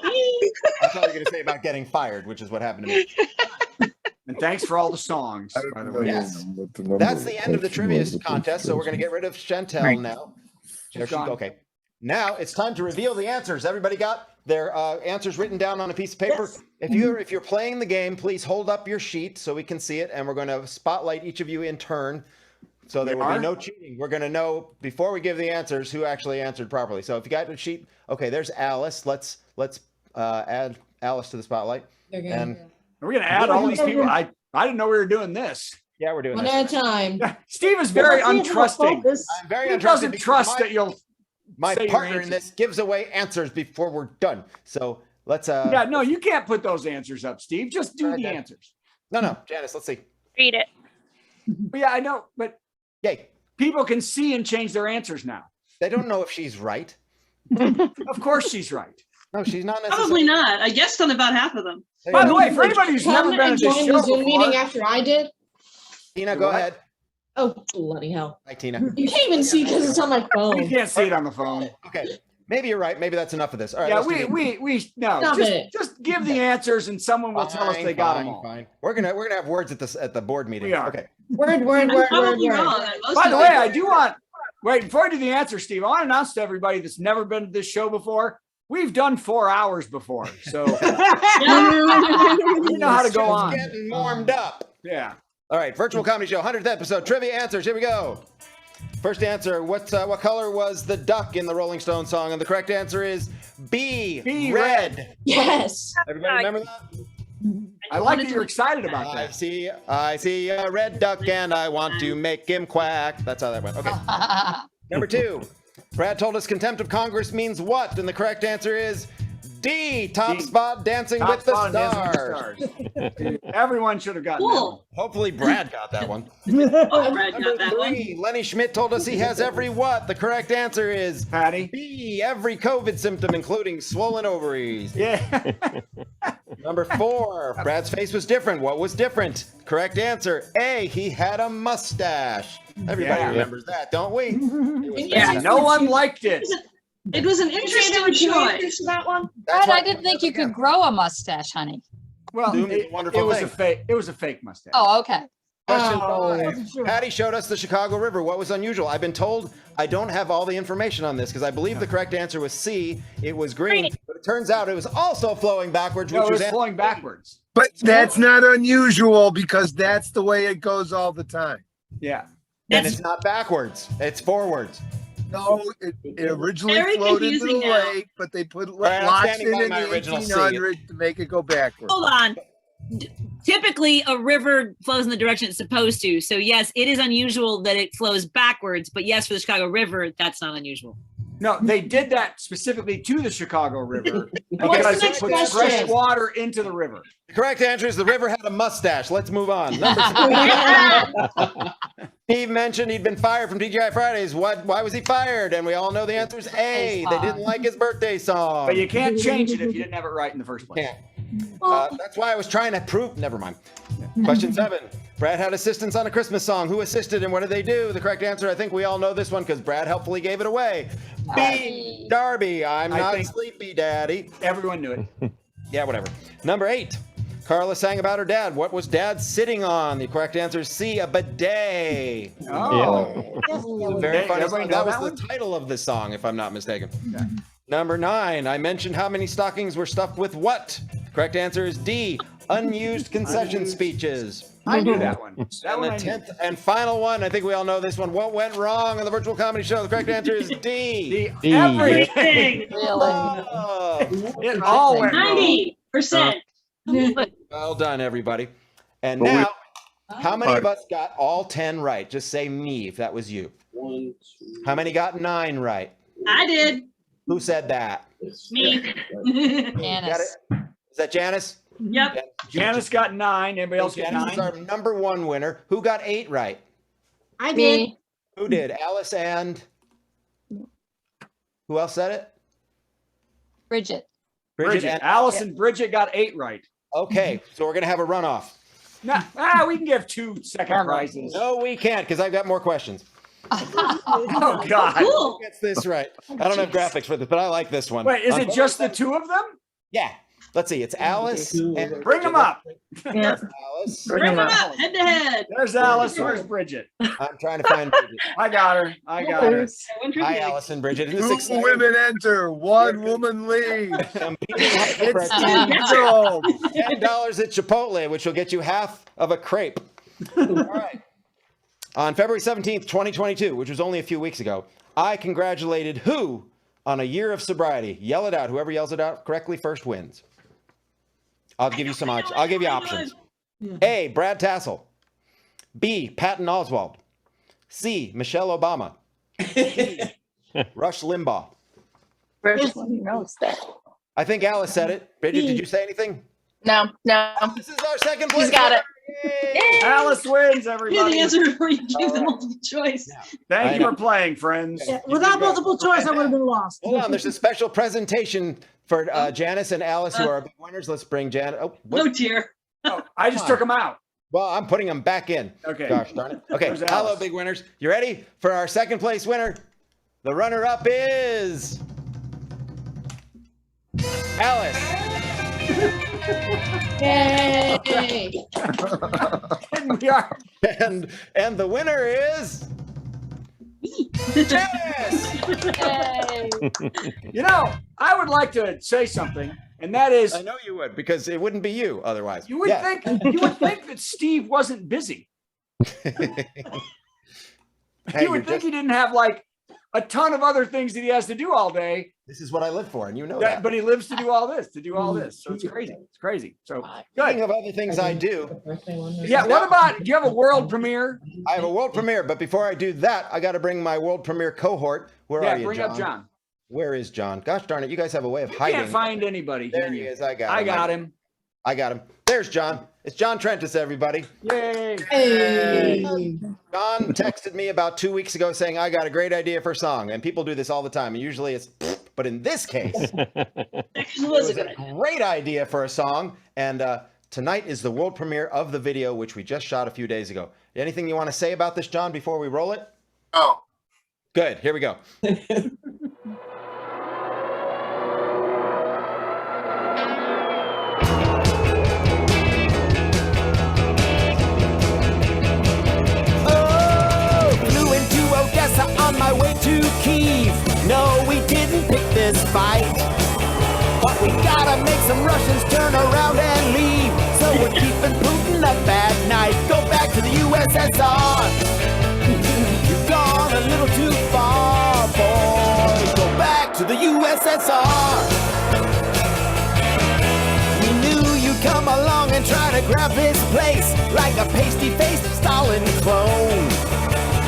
Speaker 6: That's all you're going to say about getting fired, which is what happened to me.
Speaker 1: And thanks for all the songs, by the way.
Speaker 6: Yes. That's the end of the trivia contest, so we're going to get rid of Chantel now. There she, okay. Now it's time to reveal the answers. Everybody got their answers written down on a piece of paper.
Speaker 8: Yes.
Speaker 6: If you're playing the game, please hold up your sheet so we can see it, and we're going to spotlight each of you in turn. So there will be no cheating. We're going to know before we give the answers who actually answered properly. So if you got the sheet, okay, there's Alice. Let's add Alice to the spotlight. And
Speaker 1: Are we going to add all these people? I didn't know we were doing this.
Speaker 6: yeah, we're doing
Speaker 8: One
Speaker 6: this.
Speaker 8: at a time.
Speaker 1: Steve is very untrusting.
Speaker 6: I'm very
Speaker 1: He
Speaker 6: untrusting
Speaker 1: doesn't
Speaker 6: because
Speaker 1: trust that you'll
Speaker 6: my
Speaker 1: say your
Speaker 6: partner in
Speaker 1: answers.
Speaker 6: this gives away answers before we're done. So let's
Speaker 1: Yeah, no, you can't put those answers up, Steve. Just do the answers.
Speaker 6: No, Janice, let's see.
Speaker 10: Read it.
Speaker 1: But yeah, I know, but
Speaker 6: Yay.
Speaker 1: people can see and change their answers now.
Speaker 6: They don't know if she's right.
Speaker 1: Of course she's right.
Speaker 6: No, she's not necessarily.
Speaker 7: Probably not. I guessed on about half of them.
Speaker 1: By the way, for anybody who's never been at this
Speaker 8: join
Speaker 1: show
Speaker 8: the Zoom
Speaker 1: before,
Speaker 8: meeting after I did.
Speaker 6: Tina, go ahead.
Speaker 8: Oh, bloody hell.
Speaker 6: Hi, Tina.
Speaker 8: You can't even see because it's on my
Speaker 1: you
Speaker 8: phone.
Speaker 1: can't see it on the phone.
Speaker 6: Okay. Maybe you're right. Maybe that's enough of this. All right.
Speaker 1: Yeah,
Speaker 6: let's do it.
Speaker 1: no,
Speaker 8: Stop it.
Speaker 1: just give the answers and someone will tell us they got them all.
Speaker 6: Fine. We're gonna have words at the board meeting.
Speaker 1: We are.
Speaker 6: Okay.
Speaker 8: Word.
Speaker 7: Probably wrong.
Speaker 1: By the way, I do want, wait, before I do the answer, Steve, I want to announce to everybody that's never been to this show before, we've done 4 hours before. So we know how to go on.
Speaker 6: Getting warmed up.
Speaker 1: Yeah.
Speaker 6: All right. Virtual Comedy Show, 100th episode. Trivia answers. Here we go. First answer, what color was the duck in the Rolling Stone song? And the correct answer is B, red.
Speaker 8: Yes.
Speaker 6: Everybody remember that?
Speaker 1: I like that you're excited about that.
Speaker 6: I see a red duck and I want to make him quack. That's how that went. Okay. Number 2, Brad told us contempt of Congress means what? And the correct answer is D, top spot Dancing
Speaker 1: Top
Speaker 6: with the
Speaker 1: spot Dancing
Speaker 6: Stars.
Speaker 1: with the Stars. Everyone should have gotten that one.
Speaker 6: Hopefully Brad got that one.
Speaker 7: Oh, Brad got
Speaker 6: Number
Speaker 7: that
Speaker 6: 3,
Speaker 7: one.
Speaker 6: Lenny Schmidt told us he has every what? The correct answer is
Speaker 1: Patti.
Speaker 6: B, every COVID symptom, including swollen ovaries.
Speaker 1: Yeah.
Speaker 6: Number 4, Brad's face was different. What was different? Correct answer, A, he had a mustache. Everybody
Speaker 1: Yeah.
Speaker 6: remembers that, don't we? It was
Speaker 7: Yeah.
Speaker 6: bad.
Speaker 1: No one liked it.
Speaker 7: It was an interesting choice.
Speaker 8: That one.
Speaker 6: That's
Speaker 9: Brad, I
Speaker 6: why-
Speaker 9: didn't think you could grow a mustache, honey.
Speaker 1: Well,
Speaker 6: Zoom is a
Speaker 1: it
Speaker 6: wonderful
Speaker 1: was
Speaker 6: thing.
Speaker 1: a fake. It was a fake mustache.
Speaker 9: Oh, okay.
Speaker 6: Question
Speaker 8: Oh.
Speaker 6: 5. Patti showed us the Chicago River. What was unusual? I've been told I don't have all the information on this because I believe the correct answer was C. It was green, but it turns out it was also flowing backwards,
Speaker 1: No,
Speaker 6: which
Speaker 1: it was
Speaker 6: was
Speaker 1: flowing backwards.
Speaker 11: But that's not unusual because that's the way it goes all the time.
Speaker 1: Yeah.
Speaker 6: and it's not backwards. It's forwards.
Speaker 11: No, it originally
Speaker 7: Very
Speaker 11: flowed into the
Speaker 7: confusing now.
Speaker 11: lake, but they put
Speaker 6: right, I'm
Speaker 11: locks
Speaker 6: standing
Speaker 11: in
Speaker 6: by
Speaker 11: in
Speaker 6: my
Speaker 11: the
Speaker 6: original C.
Speaker 11: 1800s to make it go backwards.
Speaker 13: Hold on. Typically, a river flows in the direction it's supposed to. So, yes, it is unusual that it flows backwards. But yes, for the Chicago River, that's not unusual.
Speaker 1: No, they did that specifically to the Chicago River
Speaker 8: What's
Speaker 1: because
Speaker 8: the
Speaker 1: it
Speaker 8: next
Speaker 1: put fresh
Speaker 8: question?
Speaker 1: water into the river.
Speaker 6: The correct answer is the river had a mustache. Let's move on. Number 2. Steve mentioned he'd been fired from TGI Fridays. Why was he fired? And we all know the answer is A. They didn't like his birthday song.
Speaker 1: But you can't change it if you didn't have it right in the first place.
Speaker 6: Can't. That's why I was trying to prove. Never mind. Question 7. Brad had assistants on a Christmas song. Who assisted and what did they do? The correct answer, I think we all know this one because Brad helpfully gave it away. B. Darby. I'm
Speaker 1: I
Speaker 6: not
Speaker 1: think-
Speaker 6: sleepy, Daddy.
Speaker 1: Everyone knew it.
Speaker 6: Yeah, whatever. Number 8. Carla sang about her dad. What was dad sitting on? The correct answer is C. A bidet.
Speaker 1: Oh.
Speaker 6: Very
Speaker 1: Okay,
Speaker 6: funny
Speaker 1: everybody
Speaker 6: song.
Speaker 1: know
Speaker 6: That was
Speaker 1: that
Speaker 6: the
Speaker 1: one?
Speaker 6: title of the song, if I'm not mistaken. Number 9. I mentioned how many stockings were stuffed with what? Correct answer is D. Unused concession speeches.
Speaker 1: I knew that one. That
Speaker 6: And
Speaker 1: one
Speaker 6: the
Speaker 1: I knew.
Speaker 6: 10th and final one, I think we all know this one. What went wrong on the virtual comedy show? The correct answer is D.
Speaker 1: Everything.
Speaker 6: Oh,
Speaker 1: It all went wrong.
Speaker 13: 90%.
Speaker 6: well done, everybody. And
Speaker 11: But we-
Speaker 6: now, how many of us got all 10 right? Just say me if that was you. How many got 9 right?
Speaker 13: I did.
Speaker 6: Who said that?
Speaker 13: Me.
Speaker 6: Got it?
Speaker 9: Janice.
Speaker 6: Is that Janice?
Speaker 13: Yep.
Speaker 1: Janice got 9. Anybody else get
Speaker 6: Janice is
Speaker 1: 9?
Speaker 6: our number 1 winner. Who got 8 right?
Speaker 8: I did.
Speaker 6: Who did? Alice and who else said it?
Speaker 9: Bridget.
Speaker 1: Bridget.
Speaker 6: and
Speaker 1: Alice and Bridget got 8 right.
Speaker 6: Okay, so we're gonna have a runoff.
Speaker 1: Nah, we can give 2 second prizes.
Speaker 6: No, we can't because I've got more questions.
Speaker 1: Oh God.
Speaker 13: Cool.
Speaker 6: Who gets this right? I don't have graphics for this, but I like this one.
Speaker 1: Wait, is
Speaker 6: On
Speaker 1: it just the 2 of them?
Speaker 6: Yeah. Let's see. It's Alice. And
Speaker 1: Bring them up.
Speaker 6: Alice.
Speaker 13: Bring them up head to head.
Speaker 1: There's Alice. Where's Bridget?
Speaker 6: I'm trying to find Bridget.
Speaker 1: I got her. I got her.
Speaker 6: Hi, Alice and Bridget. Isn't this
Speaker 11: 2
Speaker 6: exciting?
Speaker 11: women enter, 1 woman leaves.
Speaker 6: It's
Speaker 11: It's controlled.
Speaker 6: $10 at Chipotle, which will get you half of a crepe. All right. On February 17th, 2022, which was only a few weeks ago, I congratulated who on a year of sobriety? Yell it out. Whoever yells it out correctly first wins. I'll give you some options. I'll give you options. A, Brad Tassell. B, Patton Oswalt. C, Michelle Obama. D, Rush Limbaugh.
Speaker 7: First one knows that.
Speaker 6: I think Alice said it. Bridget, did you say anything?
Speaker 7: No.
Speaker 6: This is our second place.
Speaker 7: He's got it.
Speaker 6: Yay!
Speaker 1: Alice wins,
Speaker 13: Here's
Speaker 1: everybody.
Speaker 13: the answer before you gave the multiple choice.
Speaker 1: Thank you for playing, friends.
Speaker 8: Yeah, without multiple choice, I would have been lost.
Speaker 6: Hold on, there's a special presentation for Janice and Alice, who are big winners. Let's bring Janice. Oh, what?
Speaker 13: No tear.
Speaker 1: Oh, I just took them out.
Speaker 6: Well, I'm putting them back in.
Speaker 1: Okay.
Speaker 6: Gosh darn it. Okay,
Speaker 1: Where's
Speaker 6: hello,
Speaker 1: Alice?
Speaker 6: big winners. You ready for our second place winner? The runner-up is Alice.
Speaker 8: Yay!
Speaker 1: And we are.
Speaker 6: And the winner is Janice.
Speaker 1: You know, I would like to say something, and that is,
Speaker 6: I know you would, because it wouldn't be you otherwise.
Speaker 1: you would think that Steve wasn't busy.
Speaker 6: Hey,
Speaker 1: You would think he didn't have like a ton of other things that he has to do all day.
Speaker 6: This is what I live for, and you know that.
Speaker 1: But he lives to do all this, So it's crazy. It's crazy. So
Speaker 6: Speaking
Speaker 1: good.
Speaker 6: of other things I do,
Speaker 1: Yeah. What about? Do you have a world premiere?
Speaker 6: I have a world premiere, but before I do that, I got to bring my world premiere cohort. Where
Speaker 1: Yeah.
Speaker 6: are you,
Speaker 1: Bring
Speaker 6: John?
Speaker 1: up John.
Speaker 6: Where is John? Gosh darn it, you guys have a way of
Speaker 1: You
Speaker 6: hiding.
Speaker 1: can't find anybody.
Speaker 6: There
Speaker 1: can
Speaker 6: he
Speaker 1: you?
Speaker 6: is. I got him.
Speaker 1: I got him.
Speaker 6: There's John. It's John Trentis, everybody.
Speaker 1: Yay.
Speaker 8: Hey.
Speaker 6: John texted me about 2 weeks ago saying, I got a great idea for a song. And people do this all the time. And usually it's, but in this case, it was a great idea for a song. And tonight is the world premiere of the video, which we just shot a few days ago. Anything you want to say about this, John, before we roll it?
Speaker 11: Oh.
Speaker 6: Good. Here we go.
Speaker 2: Flew into Odessa on my way to Kyiv. No, we didn't pick this fight, but we gotta make some Russians turn around and leave. So we're keeping Putin up at night. Go back to the USSR. You've gone a little too far, boy. Go back to the USSR. We knew you'd come along and try to grab this place like a pasty-faced Stalin clone.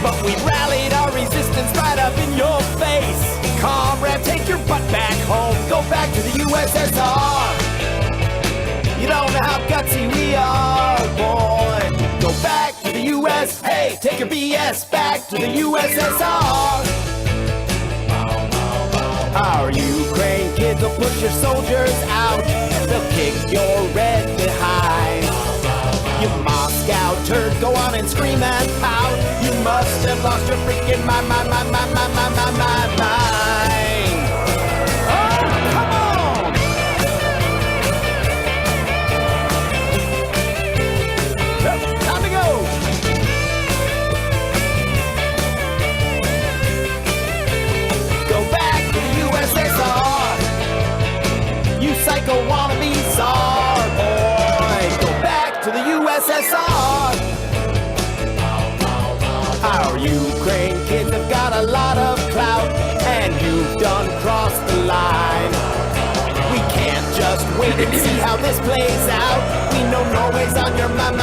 Speaker 2: But we rallied our resistance right up in your face. Comrade, take your butt back home. Go back to the USSR. You don't know how gutsy we are, boy. Go back to the US. Hey, take your BS back to the USSR. Our Ukraine kids will push your soldiers out. They'll kick your red behind. You Moscow turd, go on and scream and pout. You must have lost your freaking mind. Oh, come on! Time to go! Go back to the USSR. You psycho wannabe czar, boy. see how this plays out. We know Norway's on your mind.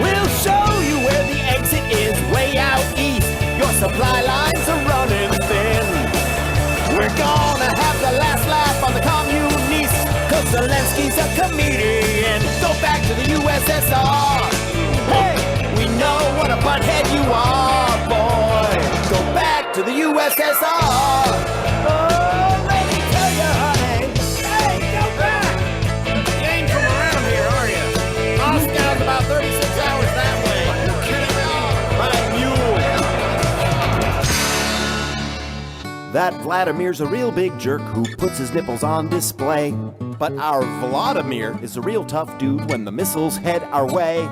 Speaker 2: We'll show you where the exit is, way out east. Your supply lines are running thin. We're gonna have the last laugh on the communists, cause Zelensky's a comedian. Go back to the USSR. Hey, we know what a butthead you are, boy. Go back to the USSR. Oh, let me tell you, honey. Hey, go back. You ain't from around here, are you? Moscow's about 36 hours that way. You're kidding me? My mule. That Vladimir's a real big jerk who puts his nipples on display. But our Vladimir is a real tough dude when the missiles head our way.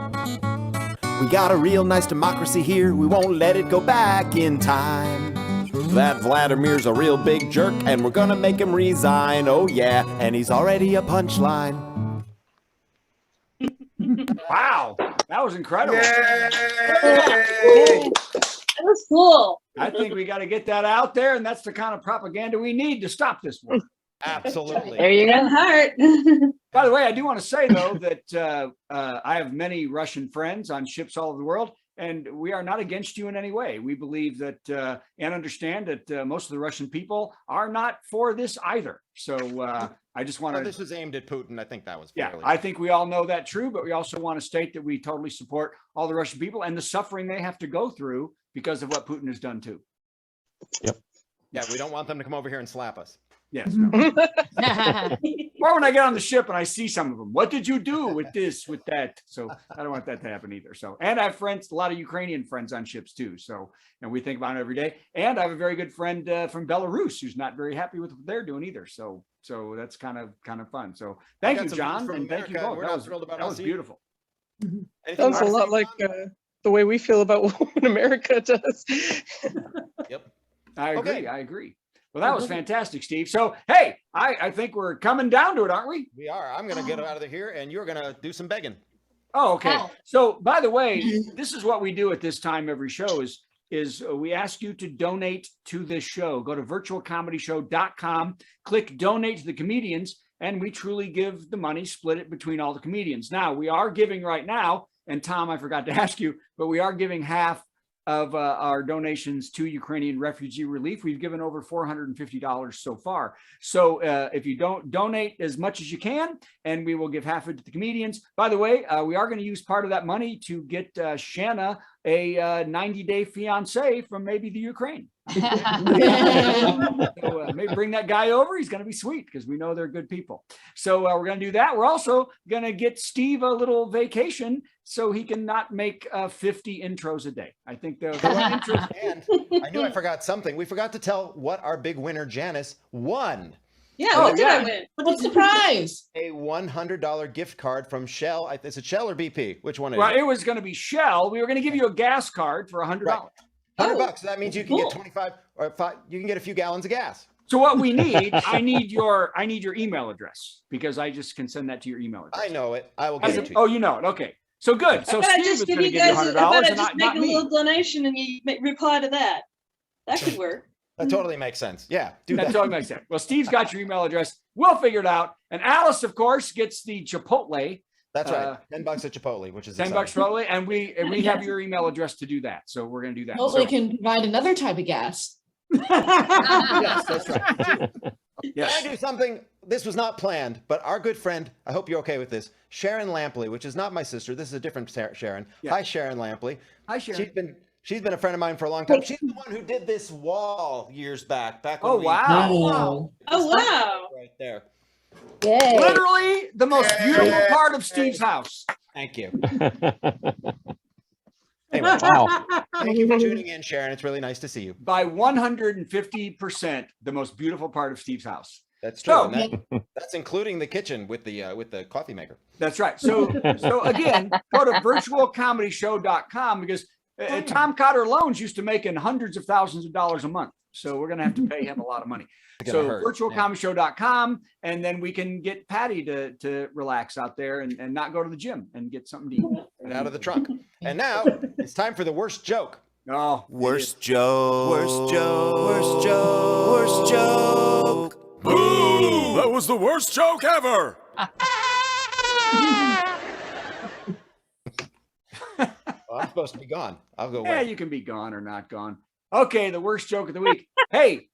Speaker 2: We got a real nice democracy here, we won't let it go back in time. That Vladimir's a real big jerk and we're gonna make him resign, oh yeah, and he's already a punchline.
Speaker 1: Wow, that was incredible.
Speaker 8: That was cool.
Speaker 1: I think we got to get that out there, and that's the kind of propaganda we need to stop this war.
Speaker 6: Absolutely.
Speaker 9: There you go.
Speaker 8: Heart.
Speaker 1: By the way, I do want to say, though, that I have many Russian friends on ships all over the world, and we are not against you in any way. We believe that and understand that most of the Russian people are not for this either. So I just want to...
Speaker 6: This was aimed at Putin. I think that was
Speaker 1: Yeah,
Speaker 6: fairly...
Speaker 1: I think we all know that true, but we also want to state that we totally support all the Russian people and the suffering they have to go through because of what Putin has done too.
Speaker 6: Yeah, we don't want them to come over here and slap us.
Speaker 1: Yes. No. Or when I get on the ship and I see some of them, what did you do with this, with that? So I don't want that to happen either. So, and I have friends, a lot of Ukrainian friends on ships too. So, and we think about it every day. And I have a very good friend from Belarus who's not very happy with what they're doing either. So that's kind of fun. So thank you, John, and thank you both. That was beautiful.
Speaker 15: Sounds a lot like the way we feel about what America does.
Speaker 6: Yep.
Speaker 1: I agree. I agree. Well, that was fantastic, Steve. So, hey, I think we're coming down to it, aren't we?
Speaker 6: We are. I'm going to get out of here, and you're going to do some begging.
Speaker 1: Oh, okay. So, by the way, this is what we do at this time every show is we ask you to donate to this show. Go to virtualcomedyshow.com, click donate to the comedians, and we truly give the money, split it between all the comedians. Now, we are giving right now, and Tom, I forgot to ask you, but we are giving half of our donations to Ukrainian refugee relief. We've given over $450 so far. So if you don't donate as much as you can, and we will give half of it to the comedians. By the way, we are going to use part of that money to get Shanna a 90-day fiance from maybe the Ukraine. So, maybe bring that guy over. He's going to be sweet because we know they're good people. So we're going to do that. We're also going to get Steve a little vacation so he can not make 50 intros a day. I think the intros.
Speaker 6: And I knew I forgot something. We forgot to tell what our big winner, Janice, won.
Speaker 8: Yeah, what did I win? What's the prize?
Speaker 6: A $100 gift card from Shell. Is it Shell or BP? Which one is
Speaker 1: Well,
Speaker 6: it?
Speaker 1: it was going to be Shell. We were going to give you a gas card for $100.
Speaker 6: Right. $100. So that means you can get 25 or 5. You can get a few gallons of gas.
Speaker 1: So what we need, I need your email address because I just can send that to your email address.
Speaker 6: I know it. I will give it to you.
Speaker 1: Oh, you know it. Okay. So good. So Steve is going to give you $100 and not
Speaker 8: make a
Speaker 1: me.
Speaker 8: little donation and you reply to that. That could work.
Speaker 6: That totally makes sense. Yeah, do that.
Speaker 1: That totally makes sense. Well, Steve's got your email address. We'll figure it out. And Alice, of course, gets the Chipotle.
Speaker 6: That's right. $10 at Chipotle, which is
Speaker 1: $10 Chipotle, and we have your email address to do that. So we're going to do that.
Speaker 8: Hopefully, can provide another type of gas.
Speaker 6: Yes, that's right.
Speaker 1: Yes.
Speaker 6: Can I do something? This was not planned, but our good friend, I hope you're okay with this, Sharon Lampley, which is not my sister. This is a different Sharon. Yeah. Hi, Sharon Lampley.
Speaker 1: Hi, Sharon.
Speaker 6: She's been a friend of mine for a long time. She's the one who did this wall years back.
Speaker 1: Wow.
Speaker 8: Oh, wow.
Speaker 6: Right there.
Speaker 8: Yay.
Speaker 1: Literally the most beautiful part of Steve's house.
Speaker 6: Thank you. Anyway, wow. Thank you for tuning in, Sharon. It's really nice to see you.
Speaker 1: By 150%, the most beautiful part of Steve's house.
Speaker 6: That's true. And that's including the kitchen with the coffee maker.
Speaker 1: That's right. So again, go to virtualcomedyshow.com because Tom Cotter loans used to making hundreds of thousands of dollars a month. So we're going to have to pay him a lot of money. So virtualcomedyshow.com, and then we can get Patti to relax out there and not go to the gym and get something to eat.
Speaker 6: And out of the trunk. And now it's time for the worst joke.
Speaker 1: Oh,
Speaker 2: Worst joke. Worst joke. Worst joke. Worst joke.
Speaker 4: Boo! That was the worst joke ever.
Speaker 6: Well, I'm supposed to be gone. I'll go
Speaker 1: Yeah,
Speaker 6: away.
Speaker 1: you can be gone or not gone. Okay, the worst joke of the week. Hey,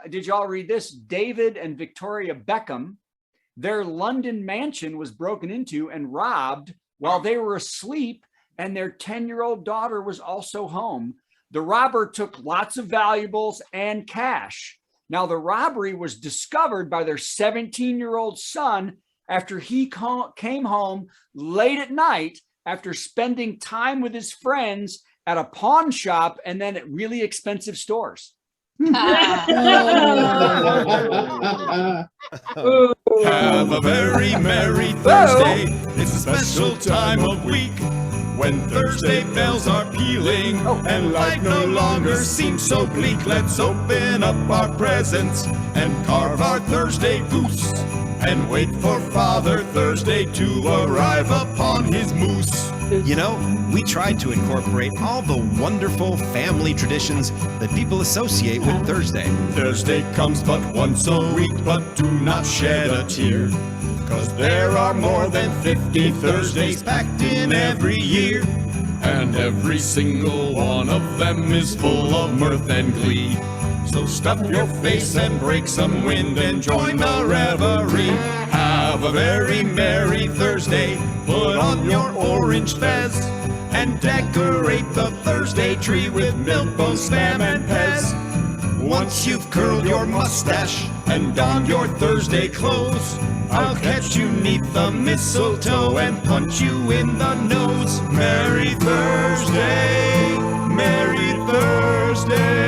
Speaker 1: did y'all read this? David and Victoria Beckham, their London mansion was broken into and robbed while they were asleep, and their 10-year-old daughter was also home. The robber took lots of valuables and cash. Now, the robbery was discovered by their 17-year-old son after he came home late at night after spending time with his friends at a pawn shop and then at really expensive stores.
Speaker 4: Have a very merry Thursday. It's a special time of week when Thursday bells are pealing and life no longer seems so bleak. Let's open up our presents and carve our Thursday goose and wait for Father Thursday to arrive upon his moose.
Speaker 2: You know, we tried to incorporate all the wonderful family traditions that people associate with Thursday.
Speaker 4: Thursday comes but once a week, but do not shed a tear, 'cause there are more than 50 Thursdays packed in every year, and every single one of them is full of mirth and glee. So stuff your face and break some wind and join the reverie. Have a very merry Thursday. Put on your orange fez and decorate the Thursday tree with Milko, Spam, and Pez. Once you've curled your mustache and donned your Thursday clothes, I'll catch you 'neath the mistletoe and punch you in the nose. Merry Thursday, Merry Thursday.